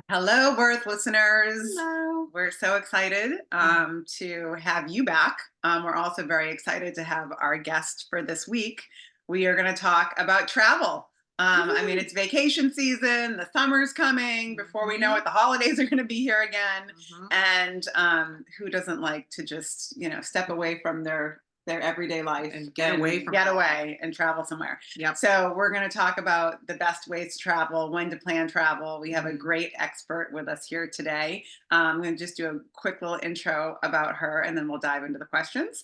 Hello, Worth listeners. Hello. We're so excited to have you back. We're also very excited to have our guest for this week. We are going to talk about travel. I mean, Woohoo. it's vacation season, the summer's coming. Before we know Mhm, it, the holidays are going to be here again. mhm. And who doesn't like to just, step away from their everyday life And get away from get it all. away and travel somewhere? Yep. So we're going to talk about the best ways to travel, when to plan travel. We have a Mhm. great expert with us here today. I'm going to just do a quick little intro about her, and then we'll dive into the questions.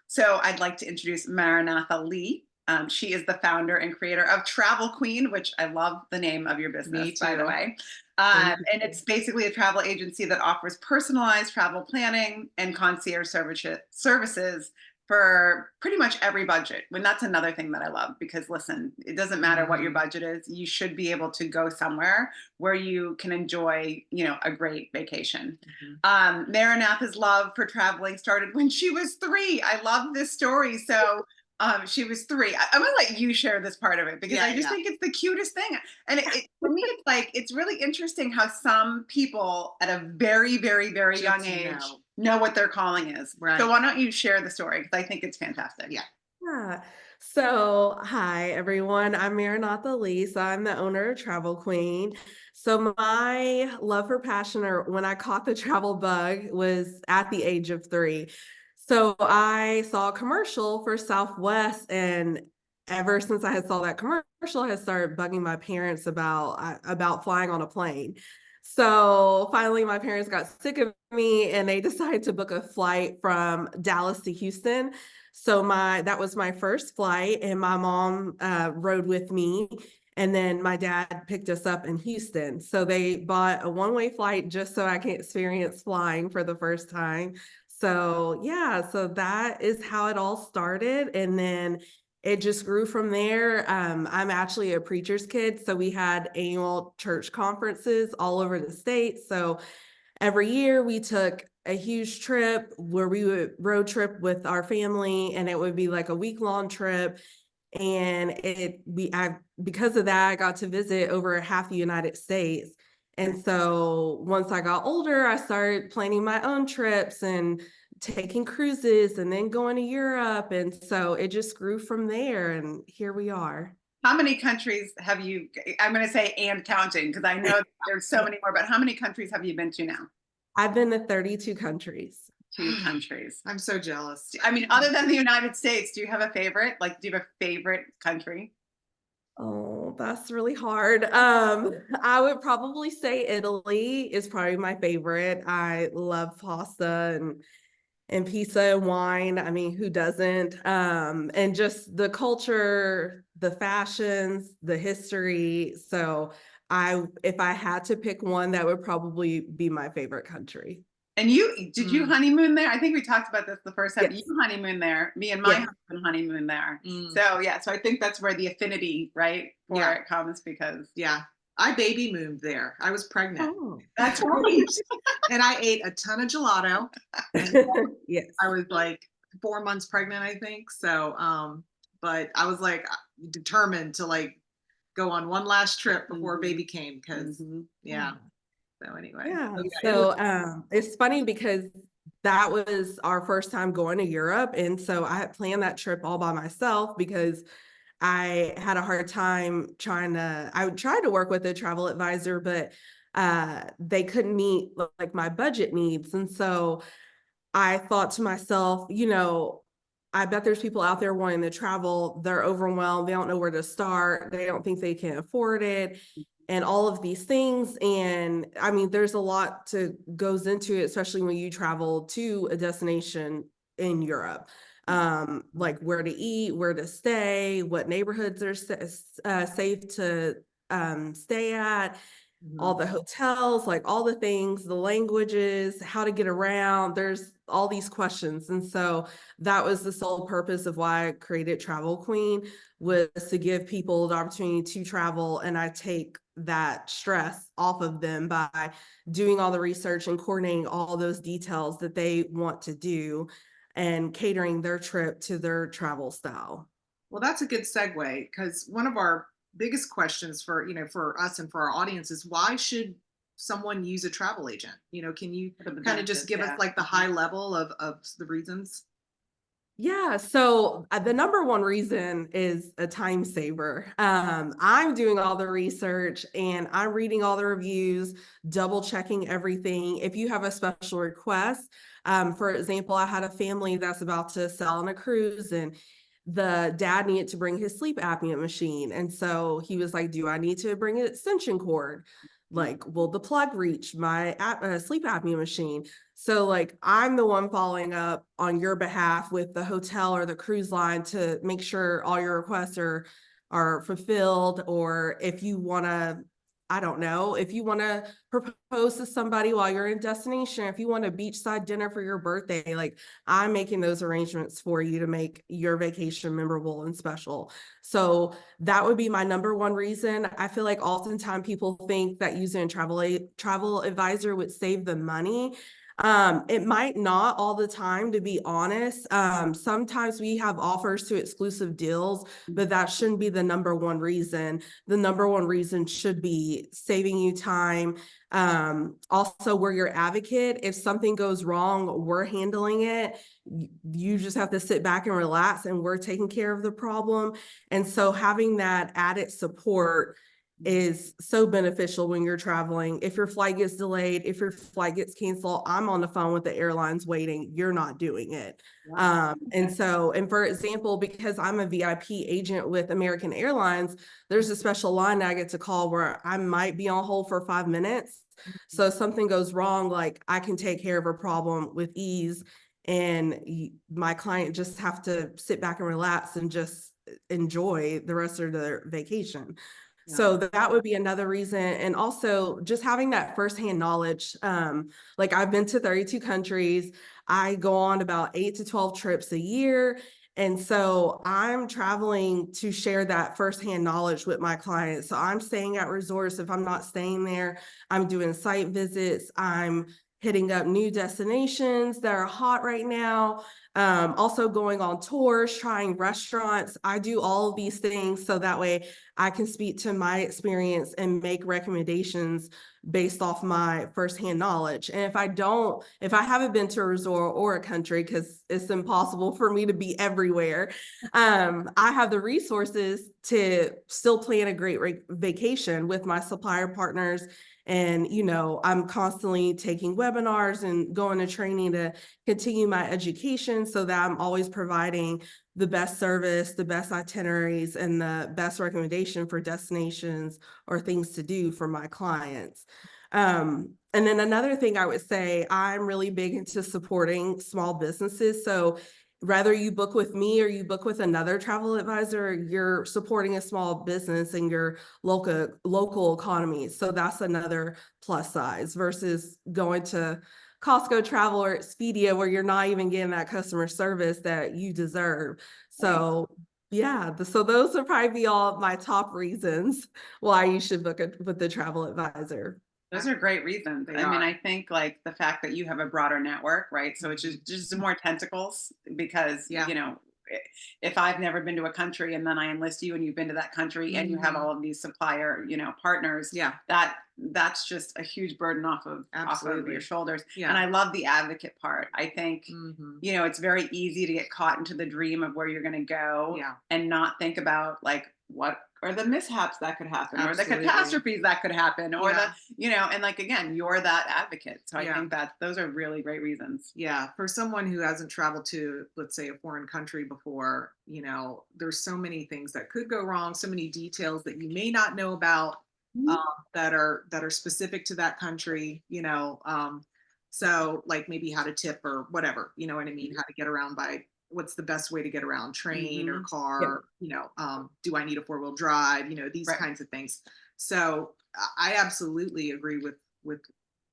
So I'd like to introduce Maranatha Lee. She is the founder and creator of Travel Queen, which I love the name of your Me business, by the too. way. Thank And you. it's basically a travel agency that offers personalized travel planning and concierge services for pretty much every budget. When that's another thing that I love, because listen, it doesn't matter what your Mhm, budget is, you should be able to go somewhere where you can enjoy, a great vacation. mhm. Maranatha's love for traveling started when she was 3. I love this story. So she was 3. I'm gonna let you share this part of it because Yeah, I just yeah. think it's the cutest thing. And for me, it's like it's really interesting how some people at a very, very, very young Just age no. know what their calling is. So Right. why don't you share the story? Because I think it's fantastic. Yeah. Yeah. So, hi everyone. I'm Maranatha Lee. So I'm the owner of Travel Queen. So my love for passion, or when I caught the travel bug, was at the age of 3. So I saw a commercial for Southwest, and ever since I had saw that commercial, I had started bugging my parents about flying on a plane. So finally, my parents got sick of me, and they decided to book a flight from Dallas to Houston. So that was my first flight, and my mom rode with me, and then my dad picked us up in Houston. So they bought a one-way flight just so I can experience flying for the first time. So yeah, so that is how it all started, and then it just grew from there. I'm actually a preacher's kid, so we had annual church conferences all over the state. So every year we took a huge trip where we would road trip with our family, and it would be like a week-long trip. And because of that, I got to visit over half the United States. And so once I got older, I started planning my own trips and taking cruises and then going to Europe. And so it just grew from there. And here we are. How many countries have you? I'm going to say and counting because I know there's so many more. But how many countries have you been to now? I've been to 32 countries. 2 countries. I'm so jealous. I mean, other than the United States, do you have a favorite? Like, do you have a favorite country? Oh, that's really hard. I would probably say Italy is probably my favorite. I love pasta and pizza and wine. I mean, who doesn't? And just the culture, the fashions, the history. So if I had to pick one, that would probably be my favorite country. And did you Mm, honeymoon there? I think we talked about this the first time. You Yes. honeymoon there. Me and my Yes. husband honeymoon there. mm. So yeah, so I think that's where the affinity, right, for Yeah, it comes because yeah. I baby moved there. I was pregnant. Oh. that's right. And I ate a ton of gelato, and I Yes. was like 4 months pregnant, I think. So, but I was like determined to like go on one last trip before Mhm, baby came because mhm. yeah. So anyway, Yeah, so yeah, Italy. so, it's funny because that was our first time going to Europe, and so I had planned that trip all by myself because I had a hard time I tried to work with a travel advisor, but, they couldn't meet, like, my budget needs, and so I thought to myself, I bet there's people out there wanting to travel. They're overwhelmed. They don't know where to start. They don't think they can afford it and all of these things. And I mean, there's a lot to goes into it, especially when you travel to a destination in Europe. Like where to eat, where to stay, what neighborhoods are safe to stay at, all Mhm. the hotels, like all the things, the languages, how to get around. There's all these questions. And so that was the sole purpose of why I created Travel Queen, was to give people the opportunity to travel. And I take that stress off of them by doing all the research and coordinating all those details that they want to do and catering their trip to their travel style. Well, that's a good segue because one of our biggest questions for for us and for our audience is why should someone use a travel agent? You know, can you For the kind of just benefits, give us yeah. like the high level of the reasons? Yeah, so the number one reason is a time saver. I'm doing all the research and I'm reading all the reviews, double checking everything. If you have a special request, for example, I had a family that's about to sell on a cruise, and the dad needed to bring his sleep apnea machine. And so he was like, do I need to bring an extension cord? Like, will the plug reach my sleep apnea machine? So like I'm the one following up on your behalf with the hotel or the cruise line to make sure all your requests are fulfilled. Or if you want to, I don't know, if you want to propose to somebody while you're in destination, if you want a beachside dinner for your birthday, like I'm making those arrangements for you to make your vacation memorable and special. So that would be my number one reason. I feel like oftentimes people think that using a travel advisor would save them money. It might not all the time, to be honest. Sometimes we have offers to exclusive deals, but that shouldn't be the number one reason. The number one reason should be saving you time. Also, we're your advocate. If something goes wrong, we're handling it. You just have to sit back and relax, and we're taking care of the problem. And so having that added support is so beneficial when you're traveling. If your flight gets delayed, if your flight gets canceled, I'm on the phone with the airlines waiting. You're not doing it. And so, and for example, because I'm a VIP agent with American Airlines, there's a special line I get to call where I might be on hold for 5 minutes. So if something goes wrong, like I can take care of a problem with ease, and my client just have to sit back and relax and just enjoy the rest of their vacation. So that would be another reason. And also just having that firsthand knowledge. Like I've been to 32 countries. I go on about 8 to 12 trips a year. And so I'm traveling to share that firsthand knowledge with my clients. So I'm staying at resorts. If I'm not staying there, I'm doing site visits. I'm hitting up new destinations that are hot right now. Also going on tours, trying restaurants. I do all of these things so that way I can speak to my experience and make recommendations based off my firsthand knowledge. And if I haven't been to a resort or a country, because it's impossible for me to be everywhere, I have the resources to still plan a great vacation with my supplier partners. And, you know, I'm constantly taking webinars and going to training to continue my education so that I'm always providing the best service, the best itineraries, and the best recommendation for destinations or things to do for my clients. And then another thing I would say, I'm really big into supporting small businesses. So whether you book with me or you book with another travel advisor, you're supporting a small business in your local economy. So that's another plus size versus going to Costco, Travel, or Expedia, where you're not even getting that customer service that you deserve. So yeah, so those would probably be all my top reasons why you should book with the travel advisor. Those are great reasons. They I mean, are. I think like the fact that you have a broader network, right? So it's just more tentacles because, Yeah. you know, if I've never been to a country and then I enlist you and you've been to that country and you have all of these supplier, you know, partners, Yeah, that's just a huge burden off of absolutely. your shoulders. Yeah. And I love the advocate part. I think, Mhm. you know, it's very easy to get caught into the dream of where you're going to go Yeah. and not think about like what are the mishaps that could happen or the Absolutely. catastrophes that could happen or Yeah. you know, and like again, you're that advocate. So I Yeah. think that those are really great reasons. Yeah, for someone who hasn't traveled to, let's say, a foreign country before, you know, there's so many things that could go wrong, so many details that you may not know about, Mhm. that are specific to that country, you know. So like maybe how to tip or whatever, you know what I mean? How to get around by what's the best way to get around, train or Mhm. car, you know, do I need a four-wheel drive, you know, these Right. kinds of things. So I absolutely agree with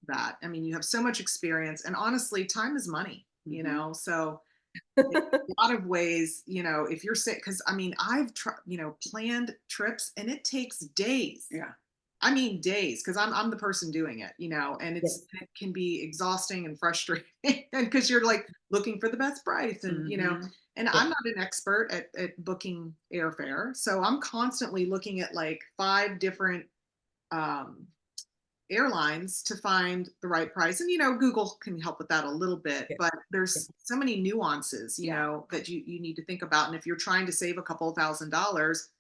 that. I mean, you have so much experience, and honestly, time is money, you Mhm. know. So in a lot of ways, you know, if you're sick, because I mean, you know, planned trips, and it takes days. Yeah. I mean, days, because I'm the person doing it, you know, and Yes. it can be exhausting and frustrating, and because you're like looking for the best price, and you know, Mhm. and Yeah. I'm not an expert at booking airfare, so I'm constantly looking at like 5 different um airlines to find the right price. And, Google can help with that a little bit, Yeah. but there's so many nuances, that you need to think about. And if you're trying to save a couple of $1,000s,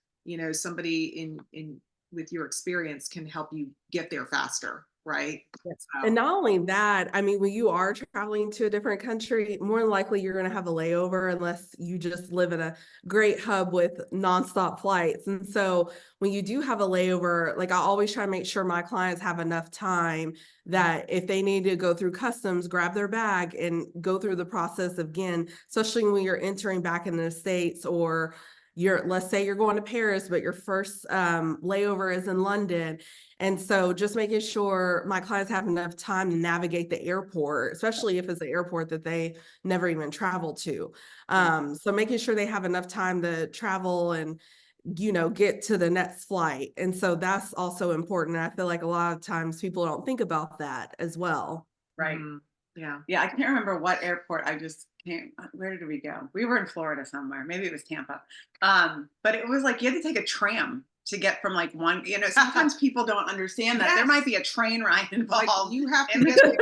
somebody in with your experience can help you get there faster, right? Yes. So, And not only that, I mean, when you are traveling to a different country, more than likely you're going to have a layover unless you just live in a great hub with nonstop flights. And so when you do have a layover, like I always try to make sure my clients have enough time that if they need to go through customs, grab their bag and go through the process again, especially when you're entering back in the States, or let's say you're going to Paris, but your first layover is in London. And so just making sure my clients have enough time to navigate the airport, especially if it's an airport that they never even traveled to. So making sure they have enough time to travel and, get to the next flight. And so that's also important. I feel like a lot of times people don't think about that as well. Right. yeah. Yeah, I can't remember what airport I just came. Where did we go? We were in Florida somewhere. Maybe it was Tampa. But it was like you had to take a tram to get from like one, sometimes people don't understand that. There Yes. might be a train ride Like involved. you have to in get there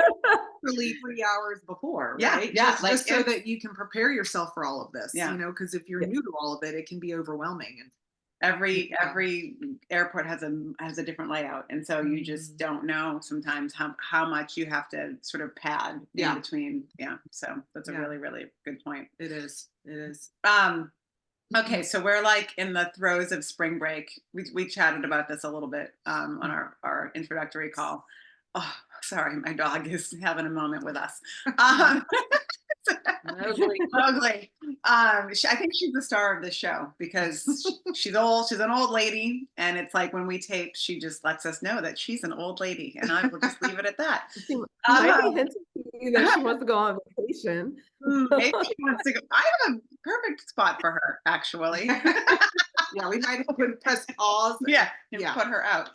literally 3 hours before, Yeah, right? yeah, Just so that you can prepare yourself for all of this, Yeah. because if you're Yeah. new to all of it, it can be overwhelming. And every Yeah. airport has a different layout, and so you just don't know sometimes how much you have to sort of pad in Yeah. between. Yeah, so that's a Yeah. really, really good point. It is. It is. Okay, so we're like in the throes of spring break. We chatted about this a little bit on our introductory call. Oh, sorry, my dog is having a moment with us. Mowgli. Mowgli. I think she's the star of this show because she's old. She's an old lady, and it's like when we tape, she just lets us know that she's an old lady, and I will just leave it at that. She might be Um, hinting to you that she wants to go on vacation. Maybe she wants to go. I have a perfect spot for her, actually. Yeah, we might have to press pause. Yeah, and Yeah. put her out.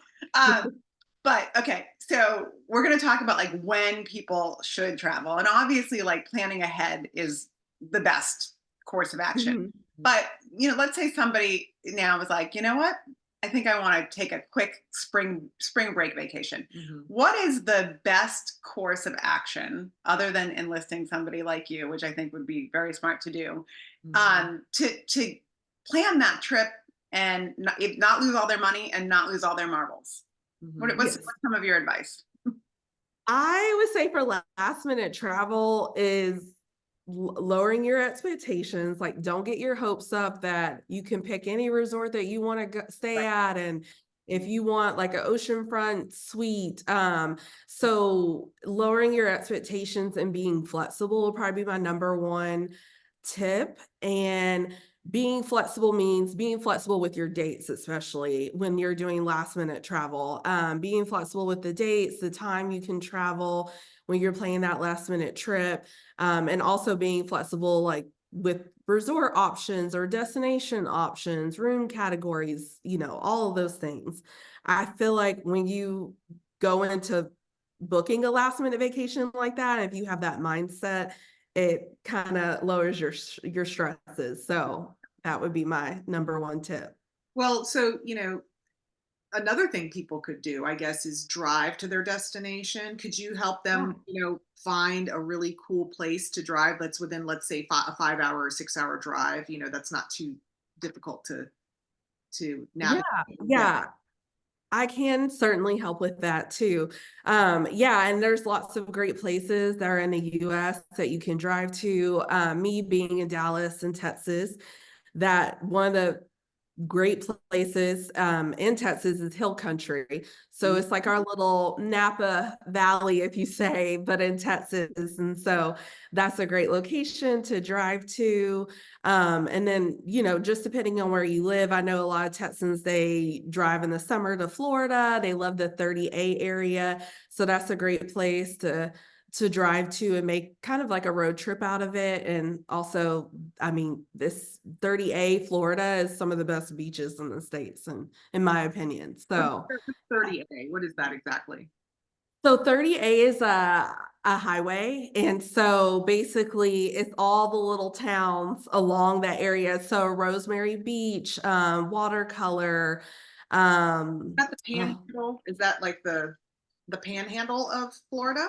But okay, so we're going to talk about like when people should travel, and obviously, like planning ahead is the best course of action. Mhm. But let's say somebody now was like, you know what? I think I want to take a quick spring break vacation. Mhm. What is the best course of action other than enlisting somebody like you, which I think would be very smart to do, Mhm. to plan that trip and not lose all their money and not lose all their marbles? Mhm. What's Yes. some of your advice? I would say for last minute travel is lowering your expectations. Like, don't get your hopes up that you can pick any resort that you want to stay Right. at. And if you want like an oceanfront suite, so lowering your expectations and being flexible will probably be my number one tip. And being flexible means being flexible with your dates, especially when you're doing last minute travel. Being flexible with the dates, the time you can travel when you're planning that last minute trip, and also being flexible like with resort options or destination options, room categories, all of those things. I feel like when you go into booking a last minute vacation like that, if you have that mindset, it kind of lowers your stresses. So that would be my number one tip. Well, so, another thing people could do, I guess, is drive to their destination. Could you help them, find a really cool place to drive that's within, let's say, a 5 hour or 6 hour drive? That's not too difficult to Yeah, navigate. yeah. I can certainly help with that too. Yeah, and there's lots of great places that are in the US that you can drive to. Me being in Dallas and Texas, that one of the great places in Texas is hill country. So it's like our little Napa Valley, if you say, but in Texas. And so that's a great location to drive to. And then, just depending on where you live, I know a lot of Texans, they drive in the summer to Florida. They love the 30A area. So that's a great place to drive to and make kind of like a road trip out of it. And also, I mean, this 30A Florida is some of the best beaches in the States, and in my opinion. So 30A. What is that exactly? 30A is a highway. And so basically it's all the little towns along that area. So Rosemary Beach, Watercolor, Is that the oh, Panhandle? Is that like the the panhandle of Florida?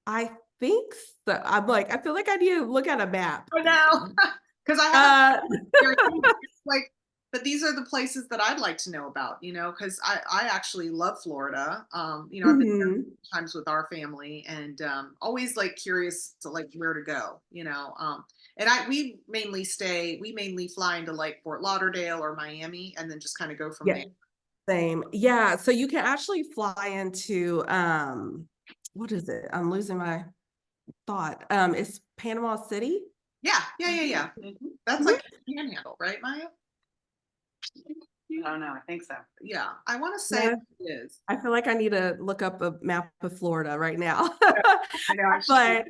I think so. I'm like, I feel like I need to look at a map. I know. Because I have Uh, like, but these are the places that I'd like to know about, because I actually love Florida. I've been there mhm. times with our family and always like curious to like where to go, and we mainly fly into like Fort Lauderdale or Miami and then just kind of go from Yeah, there. same. Yeah, so you can actually fly into what is it? I'm losing my thought. It's Panama City. Yeah, yeah, yeah, yeah. That's Mhm. like Panhandle, right, Maya? I don't know. I think so. Yeah, I want to say Yeah, it is. I feel like I need to look up a map of Florida right now. I know. I should But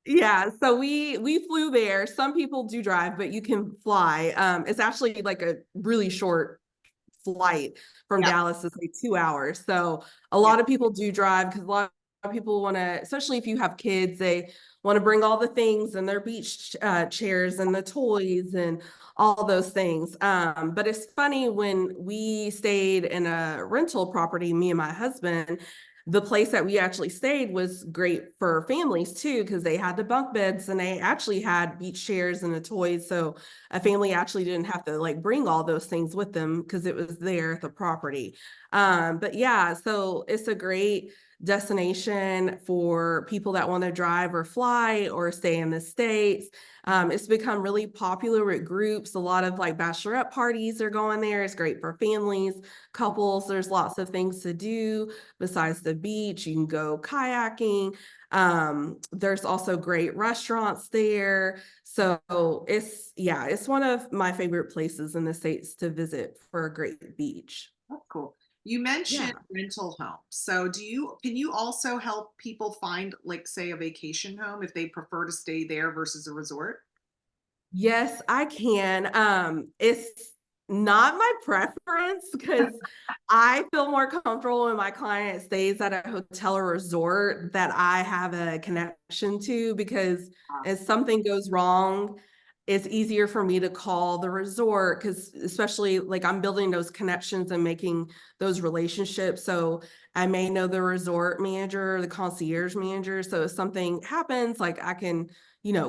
yeah, so we flew there. Some people do drive, but you can fly. It's actually like a really short flight from Yeah, Dallas is like 2 hours. So a yeah, lot of people do drive because a lot of people want to, especially if you have kids, they want to bring all the things and their beach chairs and the toys and all those things. But it's funny when we stayed in a rental property, me and my husband, the place that we actually stayed was great for families too, because they had the bunk beds and they actually had beach chairs and the toys. So a family actually didn't have to like bring all those things with them because it was there at the property. But yeah, so it's a great destination for people that want to drive or fly or stay in the States. It's become really popular with groups. A lot of like bachelorette parties are going there. It's great for families, couples. There's lots of things to do besides the beach. You can go kayaking. There's also great restaurants there. So it's one of my favorite places in the States to visit for a great beach. that's cool. You Yeah. mentioned rental homes. So can you also help people find like say a vacation home if they prefer to stay there versus a resort? Yes, I can. It's not my preference because I feel more comfortable when my client stays at a hotel or resort that I have a connection to because if something goes wrong, it's easier for me to call the resort because especially like I'm building those connections and making those relationships. So I may know the resort manager, the concierge manager. So if something happens, like I can,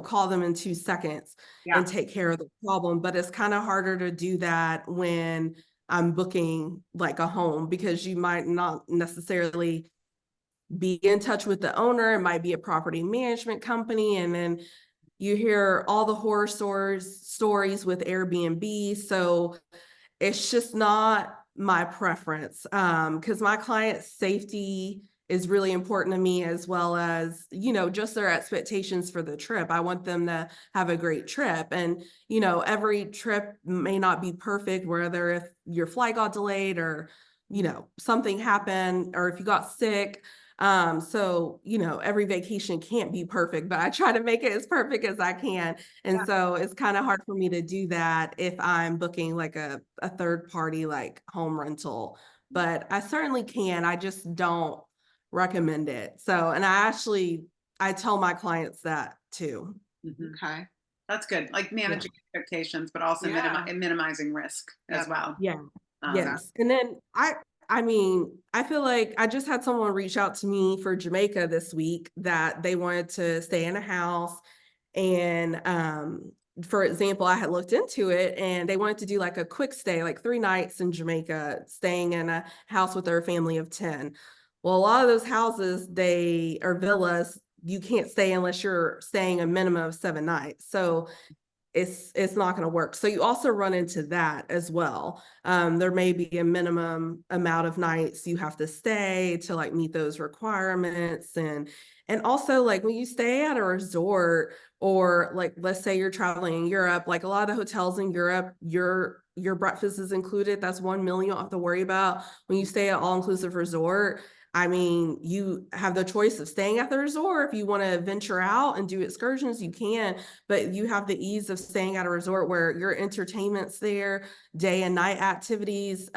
call them in 2 seconds Yeah. and take care of the problem. But it's kind of harder to do that when I'm booking like a home because you might not necessarily be in touch with the owner. It might be a property management company. And then you hear all the horror stories with Airbnb. So it's just not my preference because my client's safety is really important to me as well as just their expectations for the trip. I want them to have a great trip, and every trip may not be perfect, whether if your flight got delayed or something happened or if you got sick. So every vacation can't be perfect, but I try to make it as perfect as I can. And so it's kind of hard for me to do that if I'm booking like a third party like home rental, but I certainly can. I just don't recommend it. So, and I tell my clients that too. Mhm. Okay. That's good. Like Yeah. managing expectations, but also Yeah. minimizing risk as Yep. well. Yeah. Um, Yes. And then I mean, I feel like I just had someone reach out to me for Jamaica this week that they wanted to stay in a house. And for example, I had looked into it and they wanted to do like a quick stay, like 3 nights in Jamaica, staying in a house with their family of 10. Well, a lot of those houses, they are villas. You can't stay unless you're staying a minimum of 7 nights. So it's not going to work. So you also run into that as well. There may be a minimum amount of nights you have to stay to like meet those requirements, and also like when you stay at a resort or like let's say you're traveling in Europe, like a lot of the hotels in Europe, your breakfast is included. That's 1 meal you don't have to worry about when you stay at all-inclusive resort. I mean, you have the choice of staying at the resort. If you want to venture out and do excursions, you can, but you have the ease of staying at a resort where your entertainment's there, day and night activities,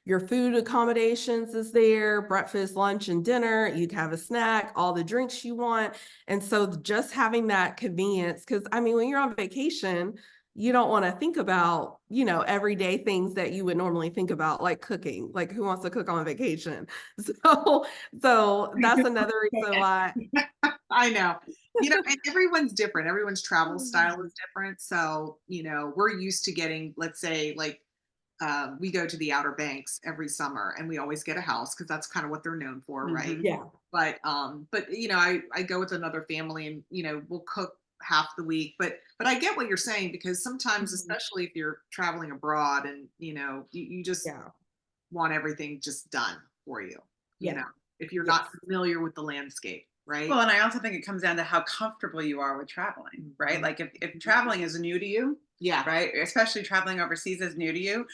your food accommodations is there, breakfast, lunch, and dinner. You can have a snack, all the drinks you want. And so just having that convenience, because I mean, when you're on vacation, you don't want to think about, everyday things that you would normally think about, like cooking. Like, who wants to cook on vacation? So that's another reason why. I know. And everyone's different. Everyone's travel style is different. So, we're used to getting, let's say, like, we go to the Outer Banks every summer and we always get a house because that's kind of what they're known for, right? Mhm. Yeah. But I go with another family and we'll cook half the week. But I get what you're saying because sometimes, Mhm. especially if you're traveling abroad and you just Yeah. want everything just done for you, Yeah. if you're Yes. not familiar with the landscape, right? Well, and I also think it comes down to how comfortable you are with traveling, right? Mhm. Like if traveling is new to you, Yeah. right? Especially traveling overseas is new to you.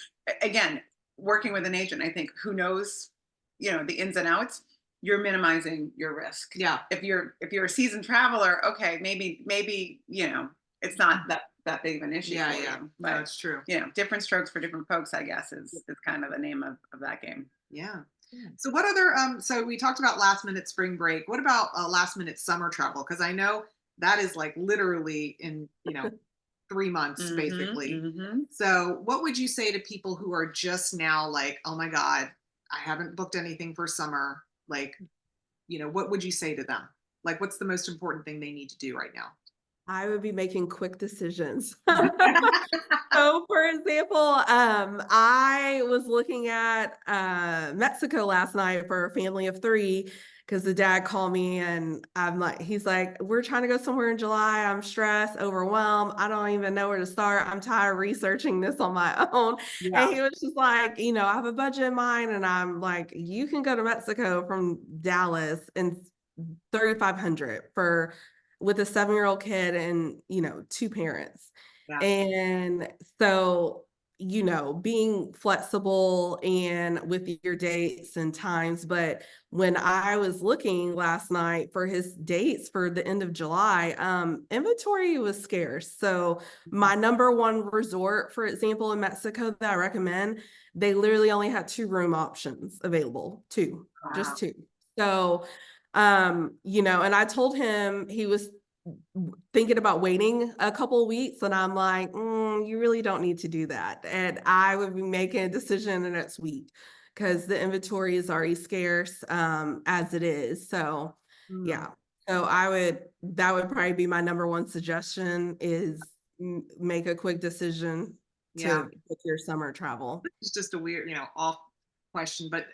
Again, working with an agent, I think who knows, the ins and outs, you're minimizing your risk. Yeah. If you're a seasoned traveler, okay, maybe, it's not that big of an issue Yeah. for Yeah. you. No, But it's true. different strokes for different folks, I guess, is kind of the name of that game. Yeah. Yeah. So what other so we talked about last minute spring break. What about last minute summer travel? Because I know that is like literally in, 3 months Mm-hmm, basically. mm-hmm. So what would you say to people who are just now like, oh my God, I haven't booked anything for summer? Like, what would you say to them? Like, what's the most important thing they need to do right now? I would be making quick decisions. So, for example, I was looking at Mexico last night for a family of three because the dad called me and he's like, we're trying to go somewhere in July. I'm stressed, overwhelmed. I don't even know where to start. I'm tired of researching this on my own. Yeah. And he was just like, I have a budget in mind. And I'm like, you can go to Mexico from Dallas and 3,500 for with a 7-year-old kid and, two parents. Yeah. And so, being flexible and with your dates and times. But when I was looking last night for his dates for the end of July, inventory was scarce. So my number one resort, for example, in Mexico that I recommend, they literally only had 2 room options available, just Wow. two. So, and I told him he was thinking about waiting a couple of weeks, and I'm like, you really don't need to do that. And I would be making a decision in the next week because the inventory is already scarce as it is. So Mm, yeah. So that would probably be my number one suggestion is make a quick decision yeah. to book your summer travel. It's just a weird, off question, but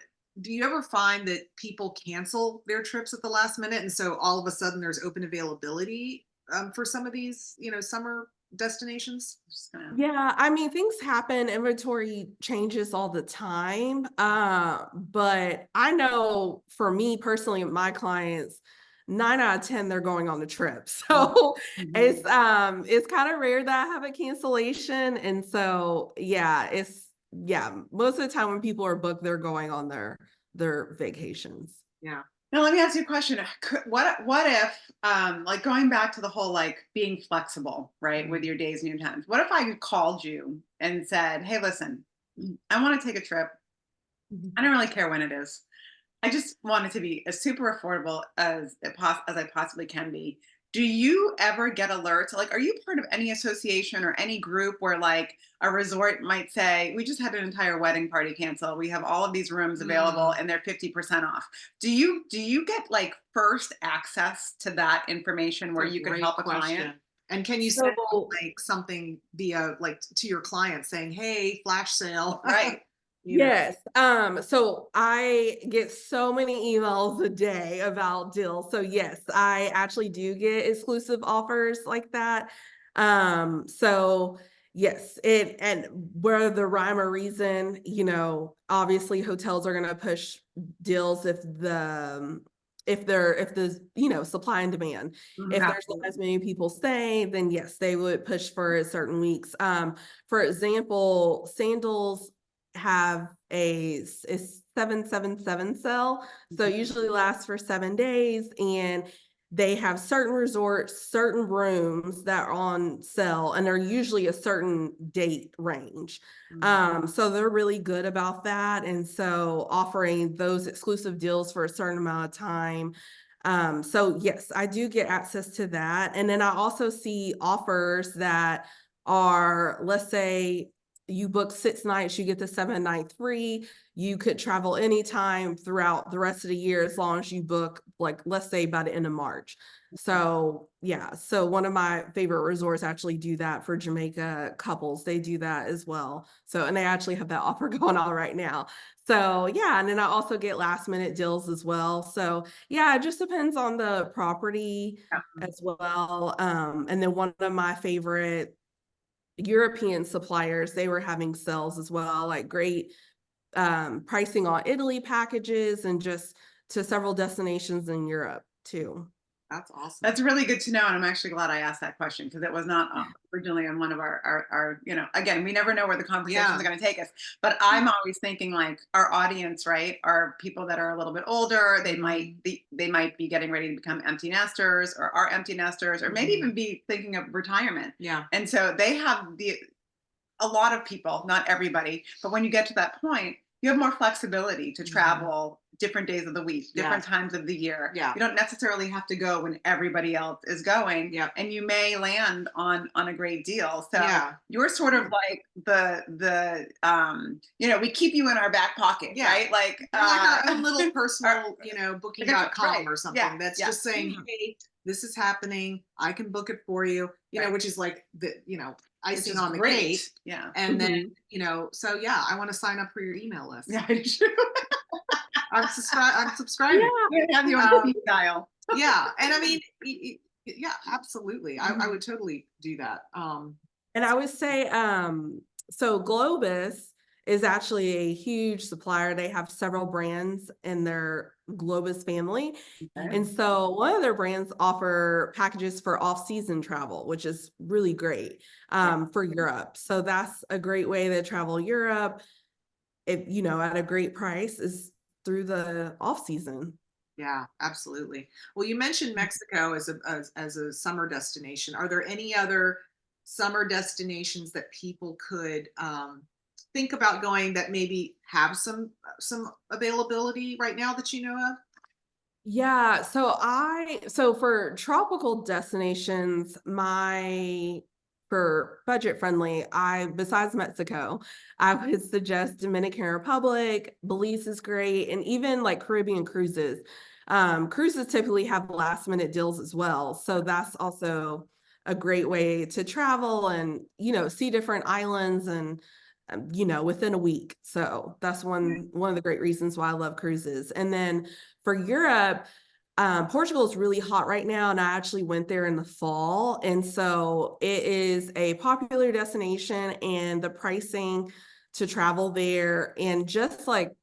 do you ever find that people cancel their trips at the last minute, and so all of a sudden there's open availability for some of these, summer destinations? Just gonna Yeah, I mean, things happen, inventory changes all the time. But I know for me personally, my clients, 9 out of 10, they're going on the trip. So Mhm. it's kind of rare that I have a cancellation. And so most of the time when people are booked, they're going on their vacations. Yeah. Now let me ask you a question. What if like going back to the whole like being flexible, right, with Mhm. your days and your times. What if I called you and said, "Hey, listen, I want to take a trip. I don't really care when it is. I just want it to be as super affordable as I possibly can be." Do you ever get alerts? Like, are you part of any association or any group where like a resort might say, "We just had an entire wedding party cancel. We have all of these rooms available Mm, and they're 50% off." Do you get like first access to that information where that's a you could great help a client? question. And can you send So like something via like to your clients saying, "Hey, flash sale," Right. you know? yes. So I get so many emails a day about deals. So yes, I actually do get exclusive offers like that. So yes, and where the rhyme or reason, obviously hotels are gonna push deals if the supply and demand. Mhm, If there's not absolutely. as many people staying, then yes, they would push for certain weeks. For example, sandals have a 777 sale. So it Mhm. usually lasts for 7 days, and they have certain resorts, certain rooms that are on sale, and they're usually a certain date range. Mhm. So they're really good about that. And so offering those exclusive deals for a certain amount of time. So yes, I do get access to that. And then I also see offers that are, let's say you book 6 nights, you get the 7th night free. You could travel anytime throughout the rest of the year as long as you book, like, let's say by the end of March. So yeah, so one of my favorite resorts actually do that for Jamaica couples. They do that as well. So, and they actually have that offer going on right now. So yeah, and then I also get last minute deals as well. So yeah, it just depends on the property as well. And then one of my favorite European suppliers, they were having sales as well, like great pricing on Italy packages and just to several destinations in Europe too. That's awesome. That's really good to know, and I'm actually glad I asked that question because it was not originally on one of our, again, we never know where the conversations Yeah. are going to take us. But I'm always thinking like our audience, right, are people that are a little bit older. They might be getting ready to become empty nesters, or are empty nesters, or maybe even be thinking of retirement. Yeah. And so they have a lot of people, not everybody, but when you get to that point, you have more flexibility to travel different days of the week, different times of the year. Yeah. You don't necessarily have to go when everybody else is going. Yeah. And you may land on a great deal. So Yeah. you're sort of like we keep you in our back pocket, right? Like We're like our own little personal, booking.com right. or something that's just saying, hey, this is happening. I can book it for you, which is like icing on the cake. Yeah. And then, so yeah, I want to sign up for your email list. Yeah, I do. I'm subscribing. Yeah. Have you on speed dial. Yeah. And I mean, yeah, absolutely. I would totally do that. And I would say, so Globus is actually a huge supplier. They have several brands in their Globus family. Okay. And so one of their brands offer packages for off-season travel, which is really great for Europe. So that's a great way to travel Europe, at a great price is through the off-season. Yeah, absolutely. Well, you mentioned Mexico as a summer destination. Are there any other summer destinations that people could think about going that maybe have some availability right now that you know of? Yeah, so for tropical destinations, for budget friendly, besides Mexico, I would suggest Dominican Republic. Belize is great, and even like Caribbean cruises. Cruises typically have last minute deals as well, so that's also a great way to travel and see different islands and within a week. So that's one of the great reasons why I love cruises. And then for Europe, Portugal is really hot right now, and I actually went there in the fall. And so it is a popular destination, and the pricing to travel there and just like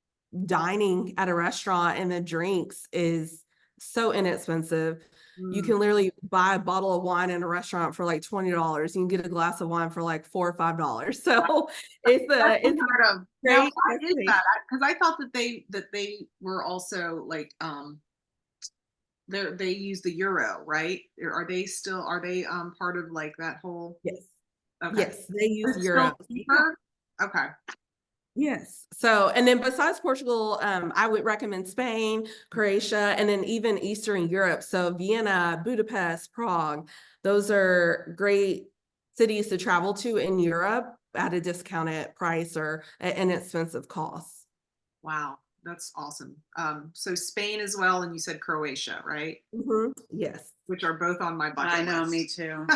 dining at a restaurant and the drinks is so inexpensive. You can literally buy a bottle of wine in a restaurant for like $20. You can get a glass of wine for like $4 or $5. So it's Part of now, great why is destination. that? Because I thought that they were also like they use the euro, right? Are they part of like that whole? Yes. Okay. Yes, they use It's euro. still cheaper? Okay. Yes. So, and then besides Portugal, I would recommend Spain, Croatia, and then even Eastern Europe. So Vienna, Budapest, Prague, those are great cities to travel to in Europe at a discounted price or at inexpensive costs. Wow, that's awesome. So Spain as well, and you said Croatia, right? Yes. Which are both on my bucket I know, list. me too.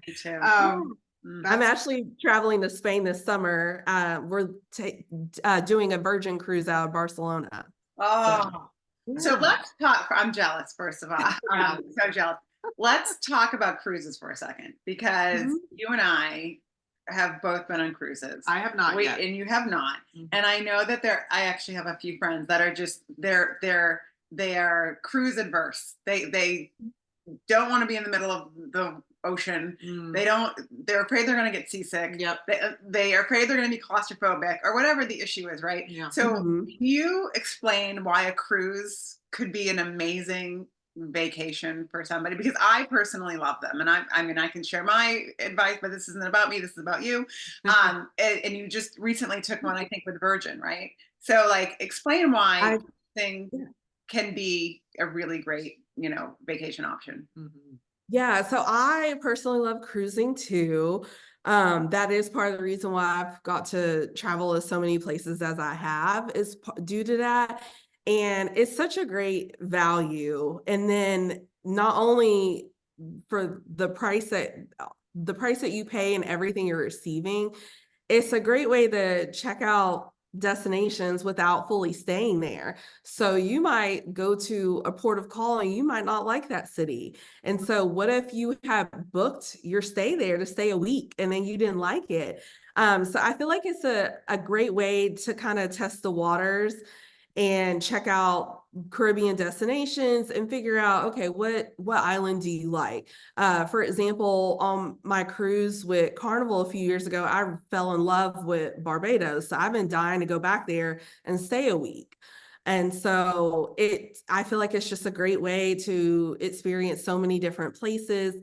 Me too. I'm actually traveling to Spain this summer. We're doing a Virgin cruise out of Barcelona. Oh, so let's talk. I'm jealous, first of all. I'm so jealous. Let's talk about cruises for a second, because you and I have both been on cruises. I have not yet. And you have not. And I know that I actually have a few friends that are just they are cruise adverse. They don't want to be in the middle of the ocean. They're afraid they're going to get seasick. Yep. They are afraid they're going to be claustrophobic or whatever the issue is, right? Yeah. So can you explain why a cruise could be an amazing vacation for somebody? Because I personally love them, and I mean, I can share my advice, but this isn't about me, this is about you. And you just recently took one, I think, with Virgin, right? So like, explain why thing can be a really great vacation option. Yeah, so I personally love cruising too. That is part of the reason why I've got to travel as so many places as I have is due to that. And it's such a great value. And then not only for the price that you pay and everything you're receiving, it's a great way to check out destinations without fully staying there. So you might go to a port of call and you might not like that city. And so what if you have booked your stay there to stay a week and then you didn't like it? So I feel like it's a great way to kind of test the waters and check out Caribbean destinations and figure out, okay, what island do you like? For example, on my cruise with Carnival a few years ago, I fell in love with Barbados. So I've been dying to go back there and stay a week. And so I feel like it's just a great way to experience so many different places.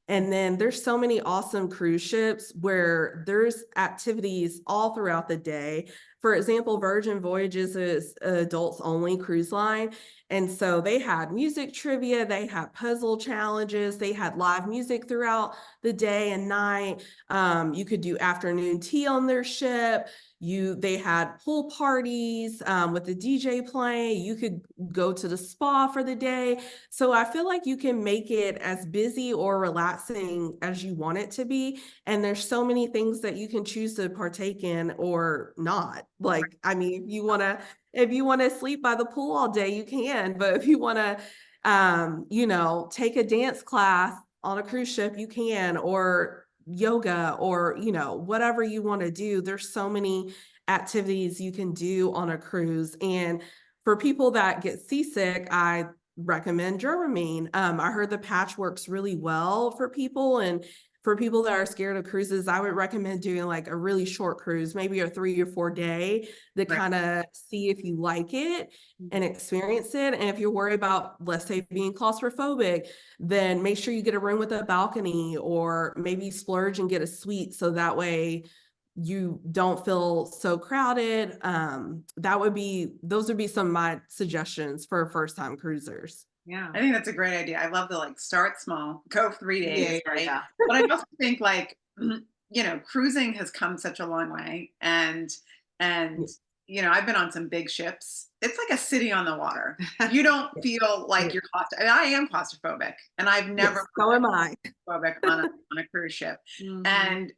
And then there's so many awesome cruise ships where there's activities all throughout the day. For example, Virgin Voyages is an adults only cruise line. And so they had music trivia, they had puzzle challenges, they had live music throughout the day and night. You could do afternoon tea on their ship. They had pool parties with the DJ playing. You could go to the spa for the day. So I feel like you can make it as busy or relaxing as you want it to be. And there's so many things that you can choose to partake in or not. Like, I mean, if you want to sleep by the pool all day, you can. But if you want to, take a dance class on a cruise ship, you can, or yoga, or, whatever you want to do. There's so many activities you can do on a cruise. And for people that get seasick, I recommend Dramamine. I heard the patch works really well for people. And for people that are scared of cruises, I would recommend doing like a really short cruise, maybe a 3 or 4 day to kind of see if you like it and experience it. And if you're worried about, let's say, being claustrophobic, then make sure you get a room with a balcony, or maybe splurge and get a suite so that way you don't feel so crowded. Those would be some of my suggestions for first time cruisers. Yeah. I think that's a great idea. I love the start small, go 3 days, Yeah, right? yeah. But I also think cruising has come such a long way, and I've been on some big ships. It's like a city on the water. You don't feel like you're and I am claustrophobic, and I've never Yes, so am I. claustrophobic on a cruise ship. Mhm. And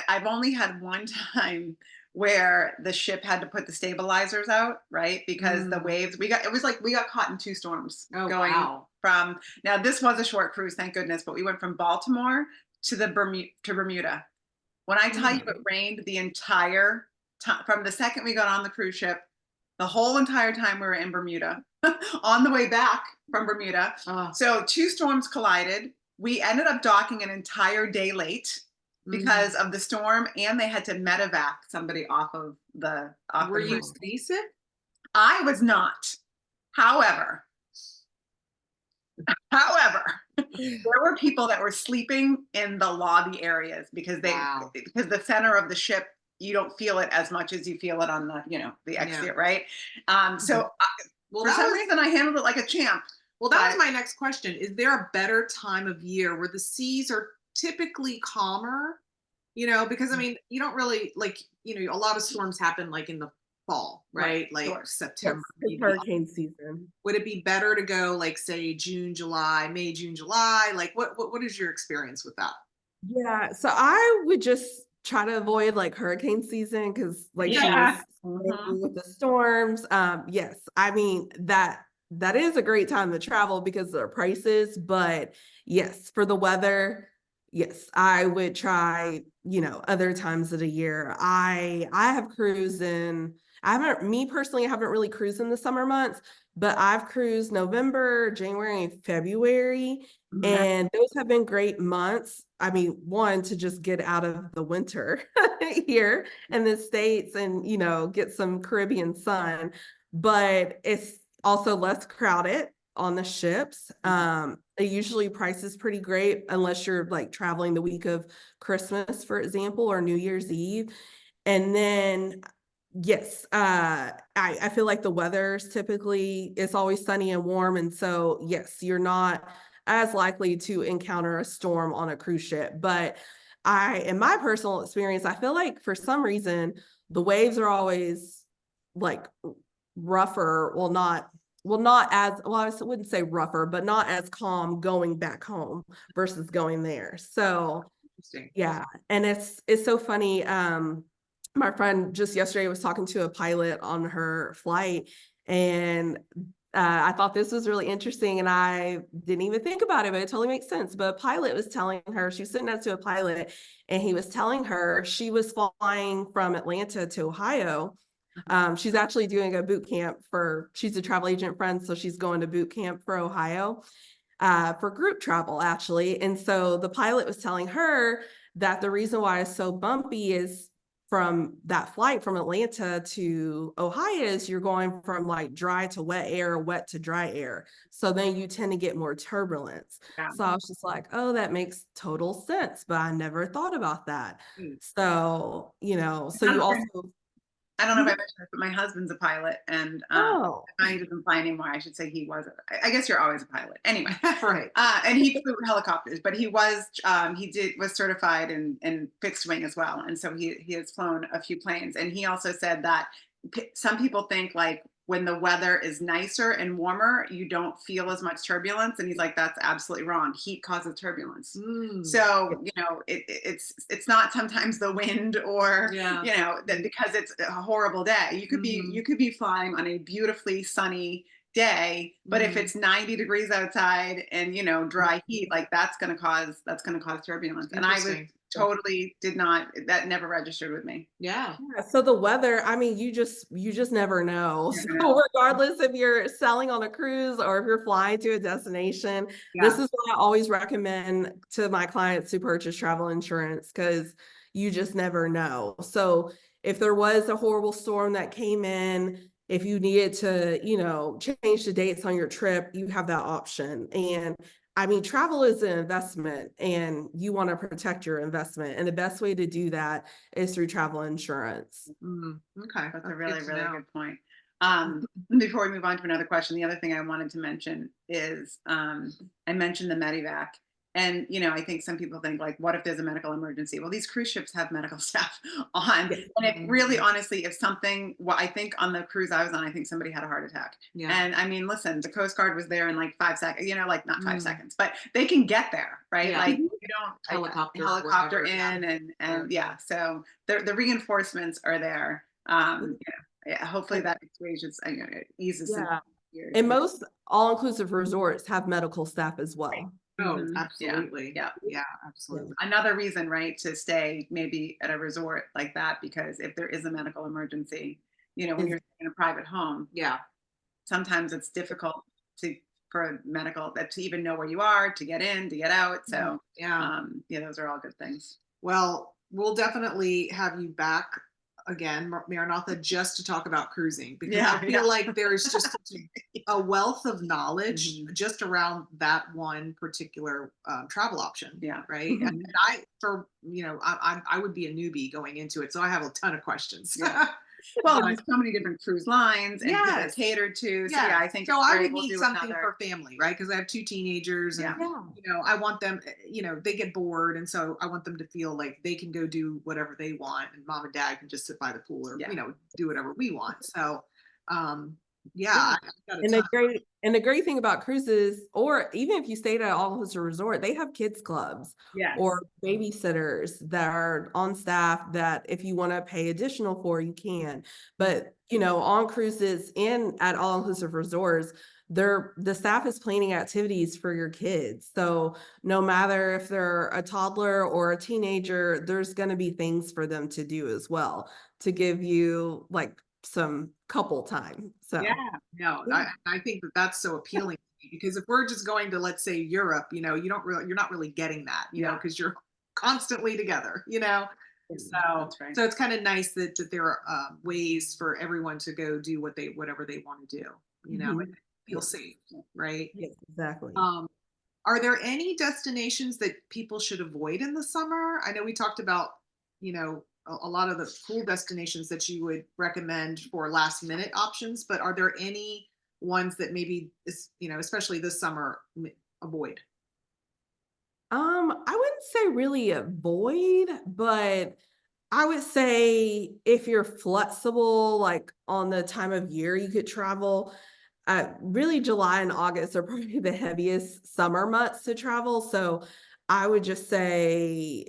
I've only had one time where the ship had to put the stabilizers out, right? Because the waves, we got caught in 2 storms going Wow. from, now this was a short cruise, thank goodness, but we went from Baltimore to Bermuda. When I tell you it rained the entire time, from the second we got on the cruise ship, the whole entire time we were in Bermuda, on the way back from Bermuda. So 2 storms collided. We ended up docking an entire day late because of the storm, and they had to medevac somebody off the Were you cruise. seasick? I was not. However, there were people that were sleeping in the lobby areas because Wow. because the center of the ship, you don't feel it as much as you feel it on the exterior, right? So Well, for some reason, I handled it like a champ. that was my next question. Is there a better time of year where the seas are typically calmer? Because I mean, you don't really a lot of storms happen like in the fall, right? Like Sure. September. It's maybe. hurricane season. Would it be better to go like say June, July, May, June, July? Like what is your experience with that? Yeah, so I would just try to avoid like hurricane season because like she Yeah. was saying with the storms. Yes, I mean that is a great time to travel because of the prices, but yes, for the weather, yes, I would try, other times of the year. I have cruised in, I haven't, me personally, I haven't really cruised in the summer months, but I've cruised November, January, and February. And those have been great months. I mean, one, to just get out of the winter here in the States and, get some Caribbean sun, but it's also less crowded on the ships. Usually price is pretty great unless you're like traveling the week of Christmas, for example, or New Year's Eve. And then yes, I feel like the weather's typically, it's always sunny and warm. And so, yes, you're not as likely to encounter a storm on a cruise ship. But in my personal experience, I feel like for some reason the waves are always like rougher. Not as well, I wouldn't say rougher, but not as calm going back home versus going there. So Interesting. yeah, and it's so funny. My friend just yesterday was talking to a pilot on her flight, and I thought this was really interesting, and I didn't even think about it, but it totally makes sense. But a pilot was telling her, she was sitting next to a pilot, and he was telling her she was flying from Atlanta to Ohio. She's actually doing a boot camp she's a travel agent friend, so she's going to boot camp for Ohio for group travel, actually. And so the pilot was telling her that the reason why it's so bumpy is from that flight from Atlanta to Ohio is you're going from like dry to wet air, wet to dry air. So then you tend to get more turbulence. Yeah. So I was just like, oh, that makes total sense, but I never thought about that. Mm. So, so you also, I don't know if I mentioned this, but my husband's a pilot, and oh, he doesn't fly anymore. I should say he was. I guess you're always a pilot anyway. Right. And he flew helicopters, but he was certified in fixed wing as well, and so he has flown a few planes. And he also said that some people think like when the weather is nicer and warmer, you don't feel as much turbulence. And he's like, that's absolutely wrong. Heat causes turbulence. Mm. So, it's not sometimes the wind or, Yeah. that because it's a horrible day. You could be flying on a beautifully sunny day, but if it's 90 degrees outside and, dry heat, like that's going to cause turbulence. And I was Interesting. totally that never registered with me. Yeah. yeah, so the weather, I mean, you just never know. Never So know. regardless if you're selling on a cruise or if you're flying to a destination, this Yeah. is what I always recommend to my clients to purchase travel insurance because you just never know. So if there was a horrible storm that came in, if you needed to, change the dates on your trip, you have that option. And I mean, travel is an investment and you want to protect your investment. And the best way to do that is through travel insurance. Okay. That's a really, good to really know. good point. Before we move on to another question, the other thing I wanted to mention is I mentioned the medevac. And, I think some people think like, what if there's a medical emergency? Well, these cruise ships have medical staff on. Yes. And if really, honestly, I think on the cruise I was on, I think somebody had a heart attack. Yeah. And I mean, listen, the Coast Guard was there in like 5 seconds, like not 5 seconds, Mm. but they can get there, right? Yeah. Like you don't Helicopter, in whatever, and yeah. So the reinforcements are there. Hopefully that equations, it eases some Yeah. fears. And most all-inclusive resorts have medical staff as well. Oh, Mhm. absolutely. Yeah. Yeah, absolutely. Another reason, right, to stay maybe at a resort like that, because if there is a medical emergency, when you're in a private home, Yeah. sometimes it's difficult for medical to even know where you are, to get in, to get out. So Yeah. those are all good things. Well, we'll definitely have you back again, Maranatha, just to talk about cruising because I feel like there's just a wealth of knowledge just around that one particular travel option. Yeah. Right. And I would be a newbie going into it, so I have a ton of questions. Yeah. Well, there's so many different cruise lines and people Yes. catered to. So Yeah. I think So it's I great. would We'll need do something another. for family, right? Because I have two teenagers and Yeah. I want them, they get bored. And so I want them to feel like they can go do whatever they want and mom and dad can just sit by the pool or, do whatever we want. So, Yeah. I got a And ton. the great thing about cruises, or even if you stayed at an all-inclusive resort, they have kids clubs Yes. or babysitters that are on staff that if you want to pay additional for, you can. But on cruises and at all-inclusive resorts, the staff is planning activities for your kids. So no matter if they're a toddler or a teenager, there's going to be things for them to do as well to give you like some couple time. So Yeah, no, I think that that's so appealing to me because if we're just going to, let's say, Europe, you're not really getting that, because you're constantly together, So, That's right. so it's kind of nice that there are ways for everyone to go do whatever they want to do, and feel safe, right? yes, exactly. Are there any destinations that people should avoid in the summer? I know we talked about, a lot of the cool destinations that you would recommend for last minute options, but are there any ones that maybe especially this summer, avoid? I wouldn't say really avoid, but I would say if you're flexible, like on the time of year you could travel, really July and August are probably the heaviest summer months to travel. So I would just say,